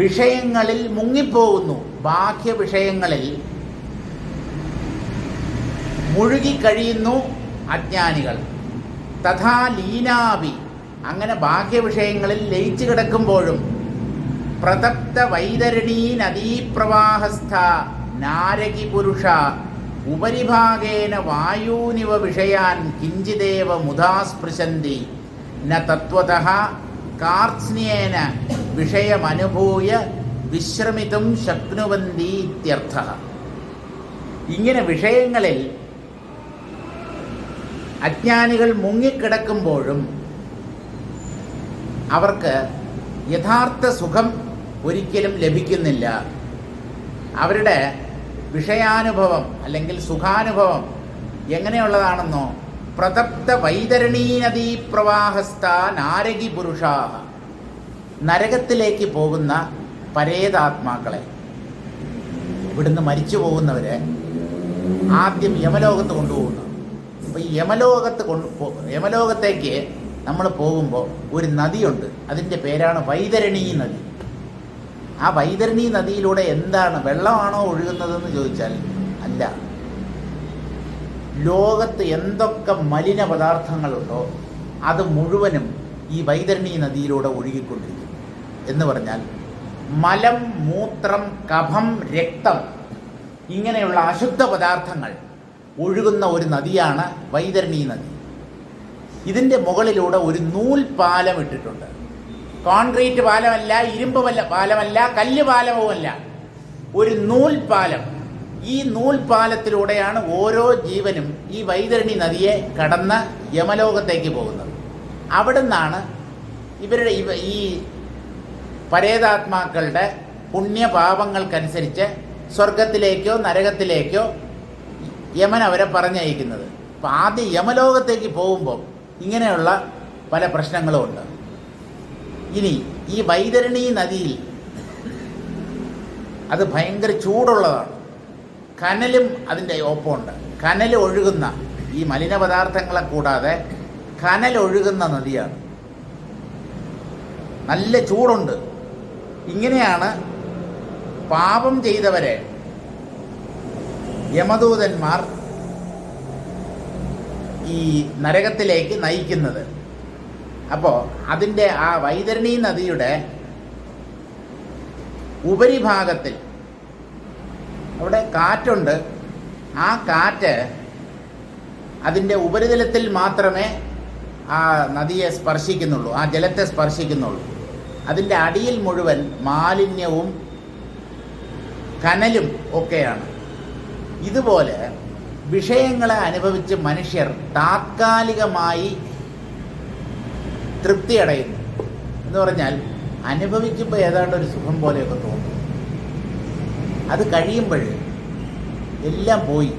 വിഷയങ്ങളിൽ മുങ്ങിപ്പോകുന്നു. ബാഹ്യ വിഷയങ്ങളിൽ മുഴുകിക്കഴിയുന്നു അജ്ഞാനികൾ. തഥാ ലീനാഭി. അങ്ങനെ ബാഹ്യ വിഷയങ്ങളിൽ ലയിച്ചു കിടക്കുമ്പോഴും പ്രതപ്ത വൈതരണീ നദീപ്രവാഹസ്ഥ നാരകി പുരുഷ ഉപരിഭാഗേന വായൂനിവ വിഷയാൻ കിഞ്ചിദേവ മുധാസ്പൃശന്തി ന തത്വതഃ കാർസ്ന്യേന വിഷയമനുഭൂയ വിശ്രമിതും ശക്നുവന്തി ഇത്യർത്ഥഃ. ഇങ്ങനെ വിഷയങ്ങളിൽ അജ്ഞാനികൾ മുങ്ങിക്കിടക്കുമ്പോഴും അവർക്ക് യഥാർത്ഥ സുഖം ഒരിക്കലും ലഭിക്കുന്നില്ല. അവരുടെ വിഷയാനുഭവം അല്ലെങ്കിൽ സുഖാനുഭവം എങ്ങനെയുള്ളതാണെന്നോ, പ്രതപ്ത വൈതരണീ നദീ പ്രവാഹസ്ഥ നാരകി പുരുഷാഹ. നരകത്തിലേക്ക് പോകുന്ന പരേതാത്മാക്കളെ, ഇവിടുന്ന് മരിച്ചു പോകുന്നവരെ ആദ്യം യമലോകത്ത് കൊണ്ടുപോകുന്നു. അപ്പോൾ ഈ യമലോകത്തേക്ക് നമ്മൾ പോകുമ്പോൾ ഒരു നദിയുണ്ട്. അതിൻ്റെ പേരാണ് വൈതരണീ നദി. ആ വൈതരണീ നദിയിലൂടെ എന്താണ്, വെള്ളമാണോ ഒഴുകുന്നതെന്ന് ചോദിച്ചാൽ അല്ല. ലോകത്ത് എന്തൊക്കെ മലിന പദാർത്ഥങ്ങളുണ്ടോ അത് മുഴുവനും ഈ വൈതരണീ നദിയിലൂടെ ഒഴുകിക്കൊണ്ടിരിക്കും. എന്ന് പറഞ്ഞാൽ മലം, മൂത്രം, കഫം, രക്തം ഇങ്ങനെയുള്ള അശുദ്ധ പദാർത്ഥങ്ങൾ ഒഴുകുന്ന ഒരു നദിയാണ് വൈതരണീ നദി. ഇതിൻ്റെ മുകളിലൂടെ ഒരു നൂൽപാലം ഇട്ടിട്ടുണ്ട്. കോൺക്രീറ്റ് പാലമല്ല, ഇരുമ്പ് പാലമല്ല, കല്ല് പാലവുമല്ല, ഒരു നൂൽപാലം. ഈ നൂൽപാലത്തിലൂടെയാണ് ഓരോ ജീവനും ഈ വൈതരണി നദിയെ കടന്ന് യമലോകത്തേക്ക് പോകുന്നത്. അവിടെ നിന്നാണ് ഇവരുടെ ഈ പരേതാത്മാക്കളുടെ പുണ്യപാപങ്ങൾക്കനുസരിച്ച് സ്വർഗത്തിലേക്കോ നരകത്തിലേക്കോ യമൻ അവരെ പറഞ്ഞയക്കുന്നത്. അപ്പം ആദ്യം യമലോകത്തേക്ക് പോകുമ്പോൾ ഇങ്ങനെയുള്ള പല പ്രശ്നങ്ങളും ഉണ്ട്. ഇനി ഈ വൈതരണി നദിയിൽ അത് ഭയങ്കര ചൂടുള്ളതാണ്. കനലും അതിൻ്റെ ഒപ്പമുണ്ട്. കനൽ ഒഴുകുന്ന, ഈ മലിന പദാർത്ഥങ്ങളെ കൂടാതെ കനൽ ഒഴുകുന്ന നദിയാണ്. നല്ല ചൂടുണ്ട്. ഇങ്ങനെയാണ് പാപം ചെയ്തവരെ യമദൂതന്മാർ ഈ നരകത്തിലേക്ക് നയിക്കുന്നത്. അപ്പോൾ അതിൻ്റെ ആ വൈതരണി നദിയുടെ ഉപരിഭാഗത്തിൽ അവിടെ കാറ്റുണ്ട്. ആ കാറ്റ് അതിൻ്റെ ഉപരിതലത്തിൽ മാത്രമേ ആ നദിയെ സ്പർശിക്കുന്നുള്ളൂ, ആ ജലത്തെ സ്പർശിക്കുന്നുള്ളൂ. അതിൻ്റെ അടിയിൽ മുഴുവൻ മാലിന്യവും കനലും ഒക്കെയാണ്. ഇതുപോലെ വിഷയങ്ങളെ അനുഭവിച്ച് മനുഷ്യർ താത്കാലികമായി തൃപ്തി അടയുന്നു. എന്ന് പറഞ്ഞാൽ അനുഭവിക്കുമ്പോൾ ഏതാണ്ട് ഒരു സുഖം പോലെയൊക്കെ തോന്നും. അത് കഴിയുമ്പോൾ എല്ലാം പോയി.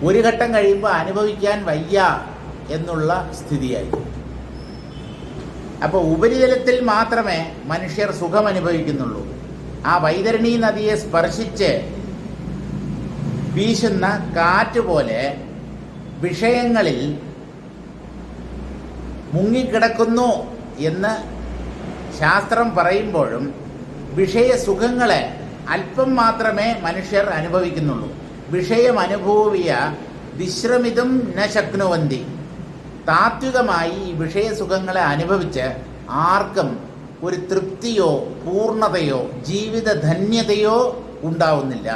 ഒരു ഘട്ടം കഴിയുമ്പോൾ അനുഭവിക്കാൻ വയ്യ എന്നുള്ള സ്ഥിതിയായി. അപ്പോൾ ഉപരിതലത്തിൽ മാത്രമേ മനുഷ്യർ സുഖം അനുഭവിക്കുന്നുള്ളൂ. ആ വൈതരണി നദിയെ സ്പർശിച്ച് വീശുന്ന കാറ്റ് പോലെ വിഷയങ്ങളിൽ മുങ്ങിക്കിടക്കുന്നു എന്ന് ശാസ്ത്രം പറയുമ്പോഴും വിഷയസുഖങ്ങളെ അല്പം മാത്രമേ മനുഷ്യർ അനുഭവിക്കുന്നുള്ളൂ. വിഷയം അനുഭൂവിയ വിശ്രമിതും ന ശക്നുവന്തി. താത്വികമായി ഈ വിഷയസുഖങ്ങളെ അനുഭവിച്ച് ആർക്കും ഒരു തൃപ്തിയോ പൂർണ്ണതയോ ജീവിത ധന്യതയോ ഉണ്ടാവുന്നില്ല.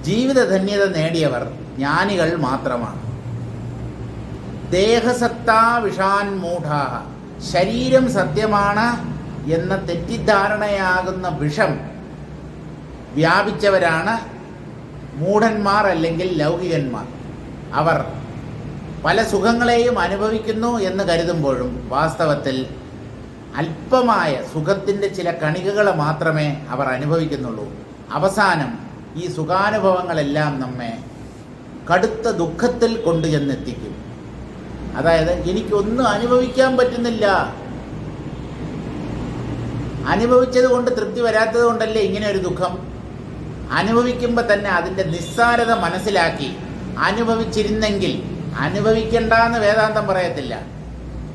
ജീവിത ധന്യത നേടിയവർ ജ്ഞാനികൾ മാത്രമാണ്. ദേഹസത്താ വിഷാൻമൂഢാ. ശരീരം സത്യമാണ് എന്ന തെറ്റിദ്ധാരണയാകുന്ന വിഷം വ്യാപിച്ചവരാണ് മൂഢന്മാർ അല്ലെങ്കിൽ ലൗകികന്മാർ. അവർ പല സുഖങ്ങളെയും അനുഭവിക്കുന്നു എന്ന് കരുതുമ്പോഴും വാസ്തവത്തിൽ അല്പമായ സുഖത്തിൻ്റെ ചില കണികകളെ മാത്രമേ അവർ അനുഭവിക്കുന്നുള്ളൂ. അവസാനം ഈ സുഖാനുഭവങ്ങളെല്ലാം നമ്മെ കടുത്ത ദുഃഖത്തിൽ കൊണ്ടുചെന്നെത്തിക്കും. അതായത് എനിക്കൊന്നും അനുഭവിക്കാൻ പറ്റുന്നില്ല, അനുഭവിച്ചത് കൊണ്ട് തൃപ്തി വരാത്തത് കൊണ്ടല്ലേ ഇങ്ങനെ ഒരു ദുഃഖം. അനുഭവിക്കുമ്പോൾ തന്നെ അതിൻ്റെ നിസ്സാരത മനസ്സിലാക്കി അനുഭവിച്ചിരുന്നെങ്കിൽ, അനുഭവിക്കണ്ടെന്ന് വേദാന്തം പറയത്തില്ല.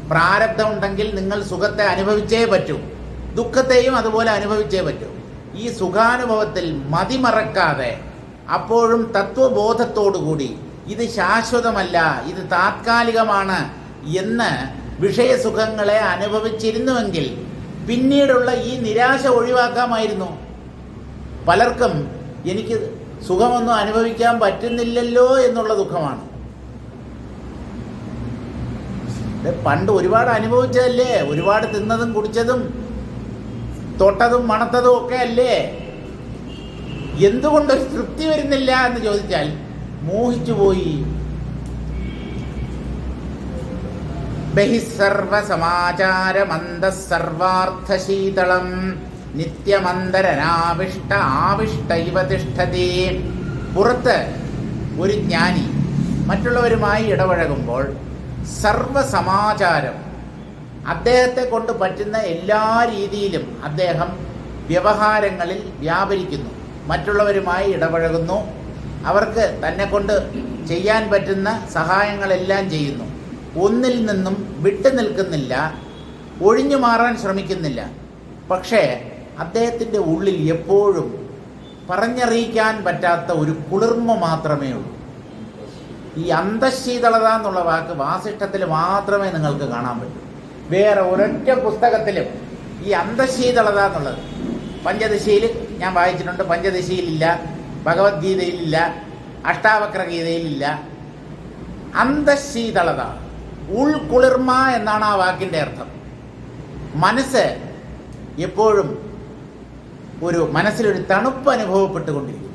പ്രാരബ്ധം ഉണ്ടെങ്കിൽ നിങ്ങൾ സുഖത്തെ അനുഭവിച്ചേ പറ്റൂ, ദുഃഖത്തെയും അതുപോലെ അനുഭവിച്ചേ പറ്റൂ. ഈ സുഖാനുഭവത്തിൽ മതിമറക്കാതെ അപ്പോഴും തത്വബോധത്തോടുകൂടി ഇത് ശാശ്വതമല്ല, ഇത് താത്കാലികമാണ് എന്ന് വിഷയസുഖങ്ങളെ അനുഭവിച്ചിരുന്നുവെങ്കിൽ പിന്നീടുള്ള ഈ നിരാശ ഒഴിവാക്കാമായിരുന്നു. പലർക്കും എനിക്ക് സുഖമൊന്നും അനുഭവിക്കാൻ പറ്റുന്നില്ലല്ലോ എന്നുള്ള ദുഃഖമാണ്. പണ്ട് ഒരുപാട് അനുഭവിച്ചതല്ലേ, ഒരുപാട് തിന്നതും കുടിച്ചതും തൊട്ടതും മണത്തതും ഒക്കെ അല്ലേ. എന്തുകൊണ്ടൊരു തൃപ്തി വരുന്നില്ല എന്ന് ചോദിച്ചാൽ മോഹിച്ചു പോയി. ബഹിസർവസമാചാരമന്ദസർവാർത്ഥശീതളം നിത്യമന്തരനാവിഷ്ട ആവിഷ്ട ഇവ തിഷ്ഠതി. പുറത്ത് ഒരു ജ്ഞാനി മറ്റുള്ളവരുമായി ഇടപഴകുമ്പോൾ സർവസമാചാരം, അദ്ദേഹത്തെ കൊണ്ട് പറ്റുന്ന എല്ലാ രീതിയിലും അദ്ദേഹം വ്യവഹാരങ്ങളിൽ വ്യാപരിക്കുന്നു, മറ്റുള്ളവരുമായി ഇടപഴകുന്നു, അവർക്ക് തന്നെ കൊണ്ട് ചെയ്യാൻ പറ്റുന്ന സഹായങ്ങളെല്ലാം ചെയ്യുന്നു. ഒന്നിൽ നിന്നും വിട്ടു നിൽക്കുന്നില്ല, ഒഴിഞ്ഞു മാറാൻ ശ്രമിക്കുന്നില്ല. പക്ഷേ അദ്ദേഹത്തിൻ്റെ ഉള്ളിൽ എപ്പോഴും പറഞ്ഞറിയിക്കാൻ പറ്റാത്ത ഒരു കുളിർമ മാത്രമേ ഉള്ളൂ. ഈ അന്തശീതളത എന്നുള്ള വാക്ക് വാസിഷ്ഠത്തിൽ മാത്രമേ നിങ്ങൾക്ക് കാണാൻ പറ്റൂ. വേറെ ഒരൊറ്റ പുസ്തകത്തിലും ഈ അന്തശീതളത എന്നുള്ളത്, പഞ്ചദശിയിൽ ഞാൻ വായിച്ചിട്ടുണ്ട്, പഞ്ചദശിയിലില്ല, ഭഗവത്ഗീതയിലില്ല, അഷ്ടാവക്ര ഗീതയിലില്ല. അന്തശീതളത, ഉൾക്കുളിർമ എന്നാണ് ആ വാക്കിൻ്റെ അർത്ഥം. മനസ്സ് എപ്പോഴും മനസ്സിലൊരു തണുപ്പ് അനുഭവപ്പെട്ടുകൊണ്ടിരിക്കും,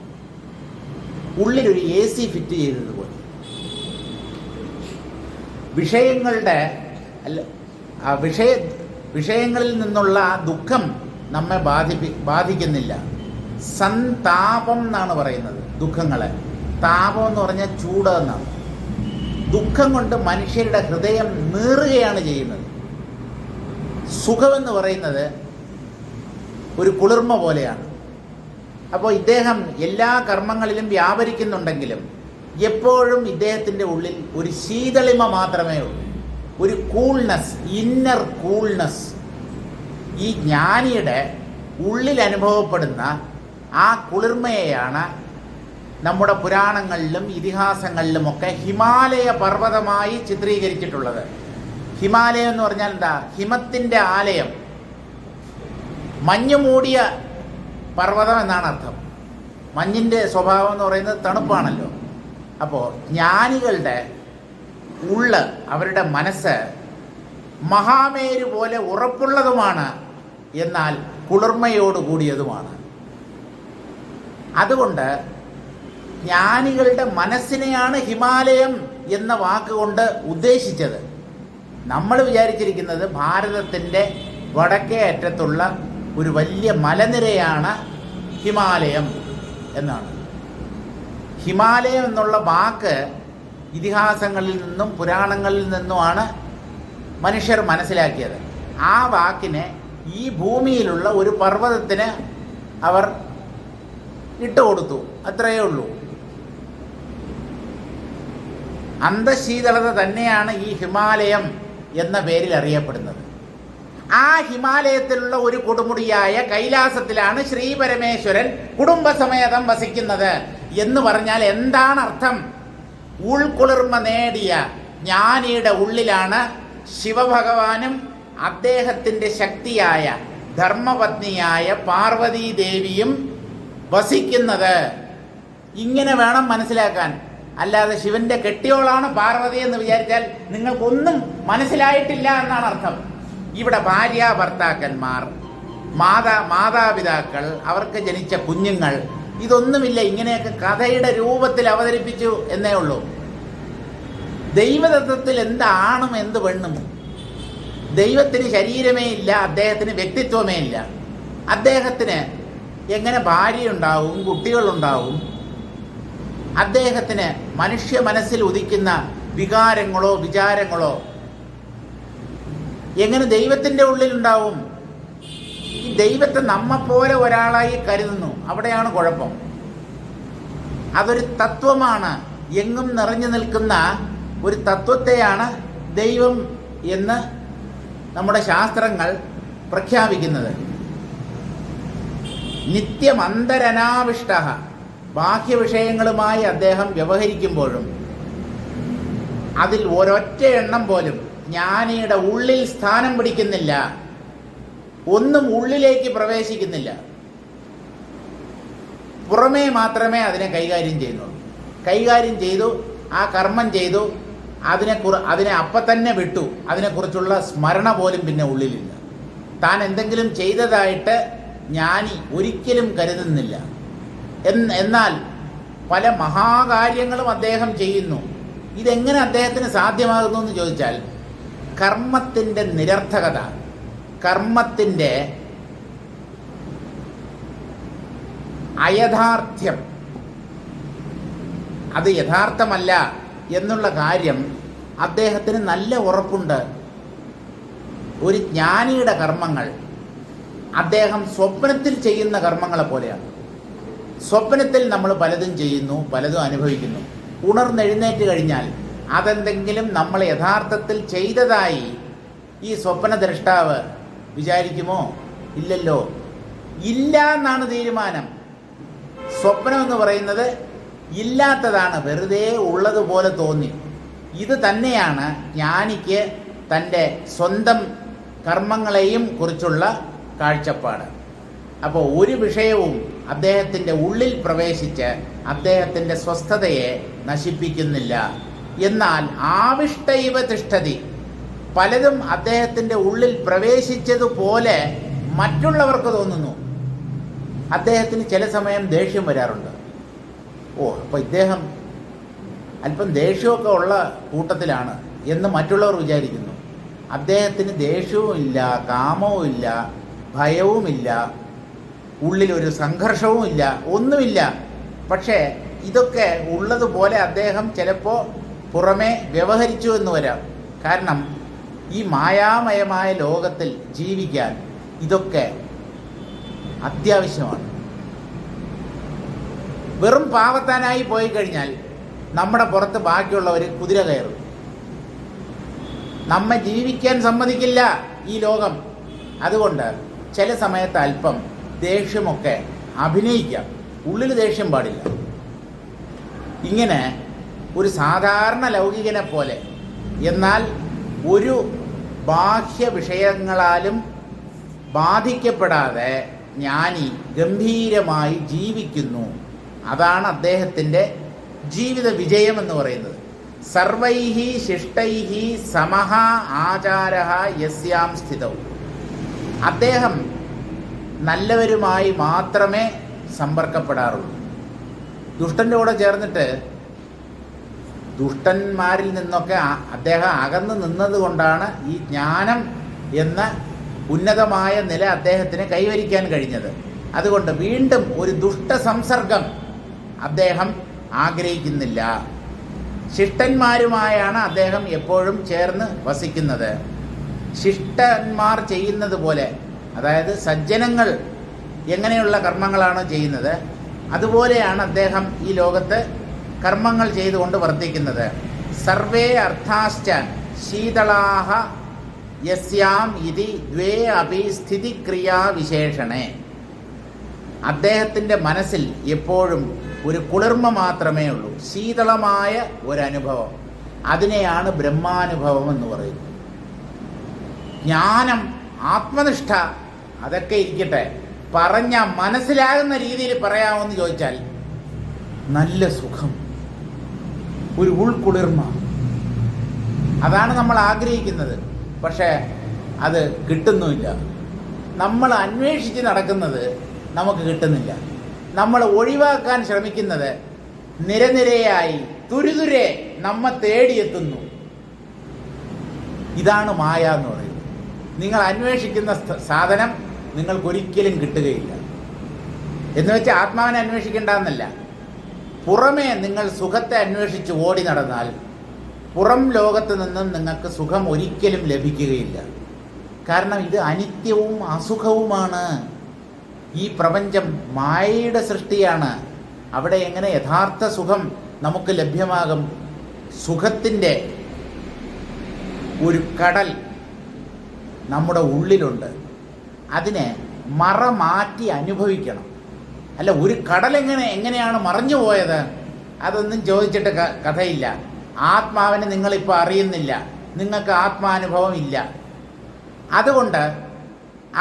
ഉള്ളിലൊരു AC ഫിറ്റ് ചെയ്തതുപോലെ. വിഷയങ്ങളിൽ നിന്നുള്ള ആ ദുഃഖം നമ്മെ ബാധിക്കുന്നില്ല. സന്താപം എന്നാണ് പറയുന്നത് ദുഃഖങ്ങളെ. താപം എന്ന് പറഞ്ഞാൽ ചൂട് എന്നാണ്. ദുഃഖം കൊണ്ട് മനുഷ്യരുടെ ഹൃദയം നീറുകയാണ് ചെയ്യുന്നത്. സുഖമെന്ന് പറയുന്നത് ഒരു കുളിർമ പോലെയാണ്. അപ്പോൾ ഇദ്ദേഹം എല്ലാ കർമ്മങ്ങളിലും വ്യാപരിക്കുന്നുണ്ടെങ്കിലും എപ്പോഴും ഇദ്ദേഹത്തിൻ്റെ ഉള്ളിൽ ഒരു ശീതളിമ മാത്രമേ ഉള്ളൂ, ഒരു കൂൾനെസ്, ഇന്നർ കൂൾനെസ്. ഈ ജ്ഞാനിയുടെ ഉള്ളിൽ അനുഭവപ്പെടുന്ന ആ കുളിർമയെയാണ് നമ്മുടെ പുരാണങ്ങളിലും ഇതിഹാസങ്ങളിലുമൊക്കെ ഹിമാലയ പർവ്വതമായി ചിത്രീകരിച്ചിട്ടുള്ളത്. ഹിമാലയം എന്ന് പറഞ്ഞാൽ എന്താ? ഹിമത്തിൻ്റെ ആലയം, മഞ്ഞ് മൂടിയ പർവ്വതം എന്നാണ് അർത്ഥം. മഞ്ഞിൻ്റെ സ്വഭാവം എന്ന് പറയുന്നത് തണുപ്പാണല്ലോ. അപ്പോൾ ജ്ഞാനികളുടെ ഉള്ള്, അവരുടെ മനസ്സ് മഹാമേരു പോലെ ഉറപ്പുള്ളതുമാണ്, എന്നാൽ കുളിർമയോടുകൂടിയതുമാണ്. അതുകൊണ്ട് ജ്ഞാനികളുടെ മനസ്സിനെയാണ് ഹിമാലയം എന്ന വാക്കുകൊണ്ട് ഉദ്ദേശിച്ചത്. നമ്മൾ വിചാരിച്ചിരിക്കുന്നത് ഭാരതത്തിൻ്റെ വടക്കേ അറ്റത്തുള്ള ഒരു വലിയ മലനിരയാണ് ഹിമാലയം എന്നാണ്. ഹിമാലയം എന്നുള്ള വാക്ക് ഇതിഹാസങ്ങളിൽ നിന്നും പുരാണങ്ങളിൽ നിന്നുമാണ് മനുഷ്യർ മനസ്സിലാക്കിയത്. ആ വാക്കിനെ ഈ ഭൂമിയിലുള്ള ഒരു പർവ്വതത്തിന് അവർ ഇട്ടുകൊടുത്തു, അത്രയേ ഉള്ളൂ. അന്തശീതളത തന്നെയാണ് ഈ ഹിമാലയം എന്ന പേരിൽ അറിയപ്പെടുന്നത്. ആ ഹിമാലയത്തിലുള്ള ഒരു കൊടുമുടിയായ കൈലാസത്തിലാണ് ശ്രീ പരമേശ്വരൻ കുടുംബസമേതം വസിക്കുന്നത് എന്ന് പറഞ്ഞാൽ എന്താണ് അർത്ഥം? ഉൾക്കുളിർമ നേടിയ ജ്ഞാനിയുടെ ഉള്ളിലാണ് ശിവഭഗവാനും അദ്ദേഹത്തിൻ്റെ ശക്തിയായ ധർമ്മപത്നിയായ പാർവതീ ദേവിയും വസിക്കുന്നത്. ഇങ്ങനെ വേണം മനസ്സിലാക്കാൻ. അല്ലാതെ ശിവന്റെ കെട്ടിയോളാണ് പാർവതി എന്ന് വിചാരിച്ചാൽ നിങ്ങൾക്കൊന്നും മനസ്സിലായിട്ടില്ല എന്നാണ് അർത്ഥം. ഇവിടെ ഭാര്യ ഭർത്താക്കന്മാർ, മാതാപിതാക്കൾ, അവർക്ക് ജനിച്ച കുഞ്ഞുങ്ങൾ, ഇതൊന്നുമില്ല. ഇങ്ങനെയൊക്കെ കഥയുടെ രൂപത്തിൽ അവതരിപ്പിച്ചു എന്നേ ഉള്ളൂ. ദൈവതത്വത്തിൽ എന്താണും എന്ത് പെണ്ണും? ദൈവത്തിന് ശരീരമേ ഇല്ല, അദ്ദേഹത്തിന് വ്യക്തിത്വമേ ഇല്ല. അദ്ദേഹത്തിന് എങ്ങനെ ഭാര്യയുണ്ടാവും, കുട്ടികളുണ്ടാവും? അദ്ദേഹത്തിന് മനുഷ്യ മനസ്സിൽ ഉദിക്കുന്ന വികാരങ്ങളോ വിചാരങ്ങളോ എങ്ങനെ ദൈവത്തിൻ്റെ ഉള്ളിലുണ്ടാവും? ഈ ദൈവത്തെ നമ്മെപ്പോലെ ഒരാളായി കരുതുന്നു. അവിടെയാണ് കുഴപ്പം. അതൊരു തത്വമാണ്, എങ്ങും നിറഞ്ഞു നിൽക്കുന്ന ഒരു തത്വത്തെയാണ് ദൈവം എന്ന് നമ്മുടെ ശാസ്ത്രങ്ങൾ പ്രഖ്യാപിക്കുന്നത്. നിത്യമന്തരനാവിഷ്ട. ബാഹ്യ വിഷയങ്ങളുമായി അദ്ദേഹം വ്യവഹരിക്കുമ്പോഴും അതിൽ ഒരൊറ്റ എണ്ണം പോലും ജ്ഞാനിയുടെ ഉള്ളിൽ സ്ഥാനം പിടിക്കുന്നില്ല. ഒന്നും ഉള്ളിലേക്ക് പ്രവേശിക്കുന്നില്ല. പുറമേ മാത്രമേ അതിനെ കൈകാര്യം ചെയ്യുന്നുള്ളൂ. കൈകാര്യം ചെയ്തു, ആ കർമ്മം ചെയ്തു, അതിനെ അപ്പം തന്നെ വിട്ടു. അതിനെക്കുറിച്ചുള്ള സ്മരണ പോലും പിന്നെ ഉള്ളിലില്ല. താൻ എന്തെങ്കിലും ചെയ്തതായിട്ട് ജ്ഞാനി ഒരിക്കലും കരുതുന്നില്ല. എന്നാൽ പല മഹാകാര്യങ്ങളും അദ്ദേഹം ചെയ്യുന്നു. ഇതെങ്ങനെ അദ്ദേഹത്തിന് സാധ്യമാകുന്നു എന്ന് ചോദിച്ചാൽ കർമ്മത്തിൻ്റെ നിരർത്ഥകത, കർമ്മത്തിൻ്റെ അയഥാർത്ഥ്യം, അത് യഥാർത്ഥമല്ല എന്നുള്ള കാര്യം അദ്ദേഹത്തിന് നല്ല ഉറപ്പുണ്ട്. ഒരു ജ്ഞാനിയുടെ കർമ്മങ്ങൾ അദ്ദേഹം സ്വപ്നത്തിൽ ചെയ്യുന്ന കർമ്മങ്ങളെ പോലെയാണ്. സ്വപ്നത്തിൽ നമ്മൾ പലതും ചെയ്യുന്നു, പലതും അനുഭവിക്കുന്നു. ഉണർന്നെഴുന്നേറ്റ് കഴിഞ്ഞാൽ അതെന്തെങ്കിലും നമ്മൾ യഥാർത്ഥത്തിൽ ചെയ്തതായി ഈ സ്വപ്നദ്രഷ്ടാവ് വിചാരിക്കുമോ? ഇല്ലല്ലോ. ഇല്ല എന്നാണ് തീരുമാനം. സ്വപ്നം എന്ന് പറയുന്നത് ഇല്ലാത്തതാണ്, വെറുതെ ഉള്ളതുപോലെ തോന്നി. ഇത് തന്നെയാണ് ജ്ഞാനിക്ക് തൻ്റെ സ്വന്തം കർമ്മങ്ങളെയും കുറിച്ചുള്ള കാഴ്ചപ്പാട്. അപ്പോൾ ഒരു വിഷയവും അദ്ദേഹത്തിൻ്റെ ഉള്ളിൽ പ്രവേശിച്ച് അദ്ദേഹത്തിൻ്റെ സ്വസ്ഥതയെ നശിപ്പിക്കുന്നില്ല. എന്നാൽ ആവിഷ്ടൈവ തിഷ്ഠതി, പലതും അദ്ദേഹത്തിൻ്റെ ഉള്ളിൽ പ്രവേശിച്ചതുപോലെ മറ്റുള്ളവർക്ക് തോന്നുന്നു. അദ്ദേഹത്തിന് ചില സമയം ദേഷ്യം വരാറുണ്ട്. അപ്പോൾ ഇദ്ദേഹം അല്പം ദേഷ്യമൊക്കെ ഉള്ള കൂട്ടത്തിലാണ് എന്ന് മറ്റുള്ളവർ വിചാരിക്കുന്നു. അദ്ദേഹത്തിന് ദേഷ്യവും ഇല്ല, കാമവും ഇല്ല, ഭയവുമില്ല, ഉള്ളിലൊരു സംഘർഷവും ഇല്ല, ഒന്നുമില്ല. പക്ഷേ ഇതൊക്കെ ഉള്ളതുപോലെ അദ്ദേഹം ചിലപ്പോൾ പുറമേ വ്യവഹരിച്ചു എന്ന് വരാം. കാരണം ഈ മായാമയമായ ലോകത്തിൽ ജീവിക്കാൻ ഇതൊക്കെ അത്യാവശ്യമാണ്. വെറും പാവത്താനായി പോയി കഴിഞ്ഞാൽ നമ്മുടെ പുറത്ത് ബാക്കിയുള്ളവർ കുതിര കയറും. നമ്മെ ജീവിക്കാൻ സമ്മതിക്കില്ല ഈ ലോകം. അതുകൊണ്ട് ചില സമയത്ത് അല്പം ദേഷ്യമൊക്കെ അഭിനയിക്കാം, ഉള്ളിൽ ദേഷ്യം പാടില്ല. ഇങ്ങനെ ഒരു സാധാരണ ലൗകികനെ പോലെ, എന്നാൽ ഒരു ബാഹ്യ വിഷയങ്ങളാലും ബാധിക്കപ്പെടാതെ ജ്ഞാനി ഗംഭീരമായി ജീവിക്കുന്നു. അതാണ് അദ്ദേഹത്തിൻ്റെ ജീവിത വിജയം എന്ന് പറയുന്നത്. സർവൈഹി ശിഷ്ടൈഹി സമഹ ആചാരഃ യസ്യാം സ്ഥിതൗ. അദ്ദേഹം നല്ലവരുമായി മാത്രമേ സമ്പർക്കപ്പെടാറുള്ളൂ. ദുഷ്ടൻ്റെ കൂടെ ചേർന്നിട്ട് ദുഷ്ടന്മാരിൽ നിന്നൊക്കെ അദ്ദേഹം അകന്നു നിന്നതുകൊണ്ടാണ് ഈ ജ്ഞാനം എന്ന ഉന്നതമായ നില അദ്ദേഹത്തിന് കൈവരിക്കാൻ കഴിഞ്ഞത്. അതുകൊണ്ട് വീണ്ടും ഒരു ദുഷ്ട സംസർഗം അദ്ദേഹം ആഗ്രഹിക്കുന്നില്ല. ശിഷ്ടന്മാരുമായാണ് അദ്ദേഹം എപ്പോഴും ചേർന്ന് വസിക്കുന്നത്. ശിഷ്ടന്മാർ ചെയ്യുന്നത് പോലെ, അതായത് സജ്ജനങ്ങൾ എങ്ങനെയുള്ള കർമ്മങ്ങളാണോ ചെയ്യുന്നത് അതുപോലെയാണ് അദ്ദേഹം ഈ ലോകത്ത് കർമ്മങ്ങൾ ചെയ്തുകൊണ്ട് വർത്തിക്കുന്നത്. സർവേ അർത്ഥാശ്ച ശീതളാഹ യസ്യാം ഇതി ദ്വേ അപി സ്ഥിതിക്രിയാവിശേഷണേ. അദ്ദേഹത്തിൻ്റെ മനസ്സിൽ എപ്പോഴും ഒരു കുളിർമ മാത്രമേ ഉള്ളൂ, ശീതളമായ ഒരനുഭവം. അതിനെയാണ് ബ്രഹ്മാനുഭവം എന്ന് പറയുന്നത്. ജ്ഞാനം, ആത്മനിഷ്ഠ, അതൊക്കെ ഇരിക്കട്ടെ, പറഞ്ഞ മനസ്സിലാകുന്ന രീതിയിൽ പറയാമെന്ന് ചോദിച്ചാൽ നല്ല സുഖം, ഒരു ഉൾക്കുളിർമ, അതാണ് നമ്മൾ ആഗ്രഹിക്കുന്നത്. പക്ഷേ അത് കിട്ടുന്നുമില്ല. നമ്മൾ അന്വേഷിച്ച് നടക്കുന്നത് നമുക്ക് കിട്ടുന്നില്ല. നമ്മൾ ഒഴിവാക്കാൻ ശ്രമിക്കുന്നത് നിരനിരയായി തുരുതുരെ നമ്മെ തേടിയെത്തുന്നു. ഇതാണ് മായ എന്ന് പറയുന്നത്. നിങ്ങൾ അന്വേഷിക്കുന്ന സാധനം നിങ്ങൾക്കൊരിക്കലും കിട്ടുകയില്ല. എന്ന് വെച്ചാൽ ആത്മാവിനെ അന്വേഷിക്കേണ്ട എന്നല്ല. പുറമേ നിങ്ങൾ സുഖത്തെ അന്വേഷിച്ച് ഓടി നടന്നാൽ പുറം ലോകത്ത് നിന്നും നിങ്ങൾക്ക് സുഖം ഒരിക്കലും ലഭിക്കുകയില്ല. കാരണം ഇത് അനിത്യവും അസുഖവുമാണ്. ഈ പ്രപഞ്ചം മായയുടെ സൃഷ്ടിയാണ്. അവിടെ എങ്ങനെ യഥാർത്ഥ സുഖം നമുക്ക് ലഭ്യമാകും? സുഖത്തിൻ്റെ ഒരു കടൽ നമ്മുടെ ഉള്ളിലുണ്ട്. അതിനെ മറ മാറ്റി അനുഭവിക്കണം. അല്ല, ഒരു കടൽ എങ്ങനെയാണ് മറഞ്ഞു പോയത്? അതൊന്നും ചോദിച്ചിട്ട് കഥയില്ല. ആത്മാവിനെ നിങ്ങളിപ്പോൾ അറിയുന്നില്ല, നിങ്ങൾക്ക് ആത്മാനുഭവം ഇല്ല. അതുകൊണ്ട്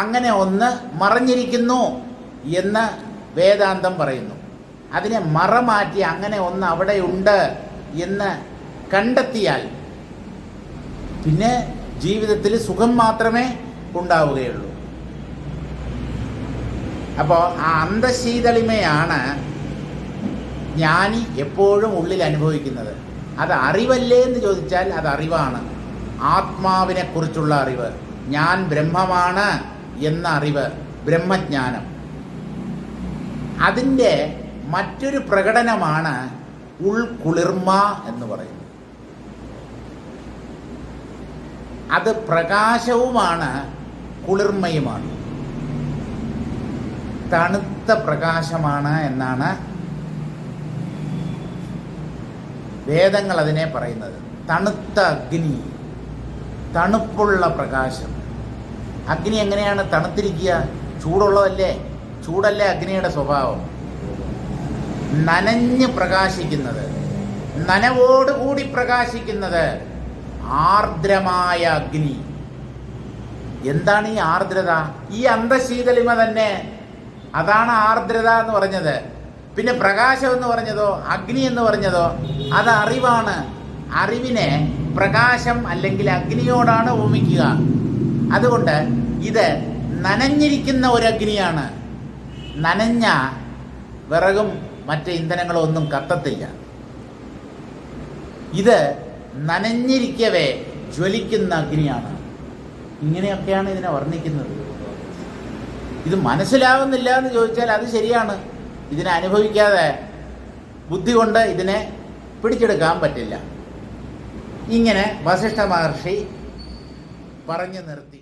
അങ്ങനെ ഒന്ന് മറഞ്ഞിരിക്കുന്നു എന്ന് വേദാന്തം പറയുന്നു. അതിനെ മറമാറ്റി അങ്ങനെ ഒന്ന് അവിടെയുണ്ട് എന്ന് കണ്ടെത്തിയാൽ പിന്നെ ജീവിതത്തിൽ സുഖം മാത്രമേ ഉണ്ടാവുകയുള്ളൂ. അപ്പോൾ ആ അന്തശീതളിമയാണ് ജ്ഞാനി എപ്പോഴും ഉള്ളിൽ അനുഭവിക്കുന്നത്. അത് അറിവല്ലേ എന്ന് ചോദിച്ചാൽ അത് അറിവാണ്. ആത്മാവിനെ കുറിച്ചുള്ള അറിവ്, ഞാൻ ബ്രഹ്മമാണ് എന്ന അറിവ്, ബ്രഹ്മജ്ഞാനം. അതിൻ്റെ മറ്റൊരു പ്രകടനമാണ് ഉൾക്കുളിർമ എന്ന് പറയുന്നത്. അത് പ്രകാശവുമാണ്, കുളിർമയുമാണ്, തണുത്ത പ്രകാശമാണ് എന്നാണ് വേദങ്ങൾ അതിനെ പറയുന്നത്. തണുത്ത അഗ്നി, തണുപ്പുള്ള പ്രകാശം. അഗ്നി എങ്ങനെയാണ് തണുത്തിരിക്കുക? ചൂടുള്ളതല്ലേ? ചൂടല്ലേ അഗ്നിയുടെ സ്വഭാവം? നനഞ്ഞ് പ്രകാശിക്കുന്നത്, നനവോടുകൂടി പ്രകാശിക്കുന്നത് ആർദ്രമായ അഗ്നി. എന്താണ് ഈ ആർദ്രത? ഈ അന്തശീതളിമ തന്നെ, അതാണ് ആർദ്രത എന്ന് പറഞ്ഞത്. പിന്നെ പ്രകാശം എന്ന് പറഞ്ഞതോ അഗ്നി എന്ന് പറഞ്ഞതോ അത് അറിവാണ്. അറിവിനെ പ്രകാശം അല്ലെങ്കിൽ അഗ്നിയോടാണ് ഉപമിക്കുക. അതുകൊണ്ട് ഇത് നനഞ്ഞിരിക്കുന്ന ഒരു അഗ്നിയാണ്. നനഞ്ഞ വിറകും മറ്റ് ഇന്ധനങ്ങളും ഒന്നും കത്തത്തില്ല. ഇത് നനഞ്ഞിരിക്കവേ ജ്വലിക്കുന്ന അഗ്നിയാണ്. ഇങ്ങനെയൊക്കെയാണ് ഇതിനെ വർണ്ണിക്കുന്നത്. ഇത് മനസ്സിലാവുന്നില്ല എന്ന് ചോദിച്ചാൽ അത് ശരിയാണ്. ഇതിനെ അനുഭവിക്കാതെ ബുദ്ധി കൊണ്ട് ഇതിനെ പിടിച്ചെടുക്കാൻ പറ്റില്ല. ഇങ്ങനെ വസിഷ്ഠ മഹർഷി പറഞ്ഞു നിർത്തി.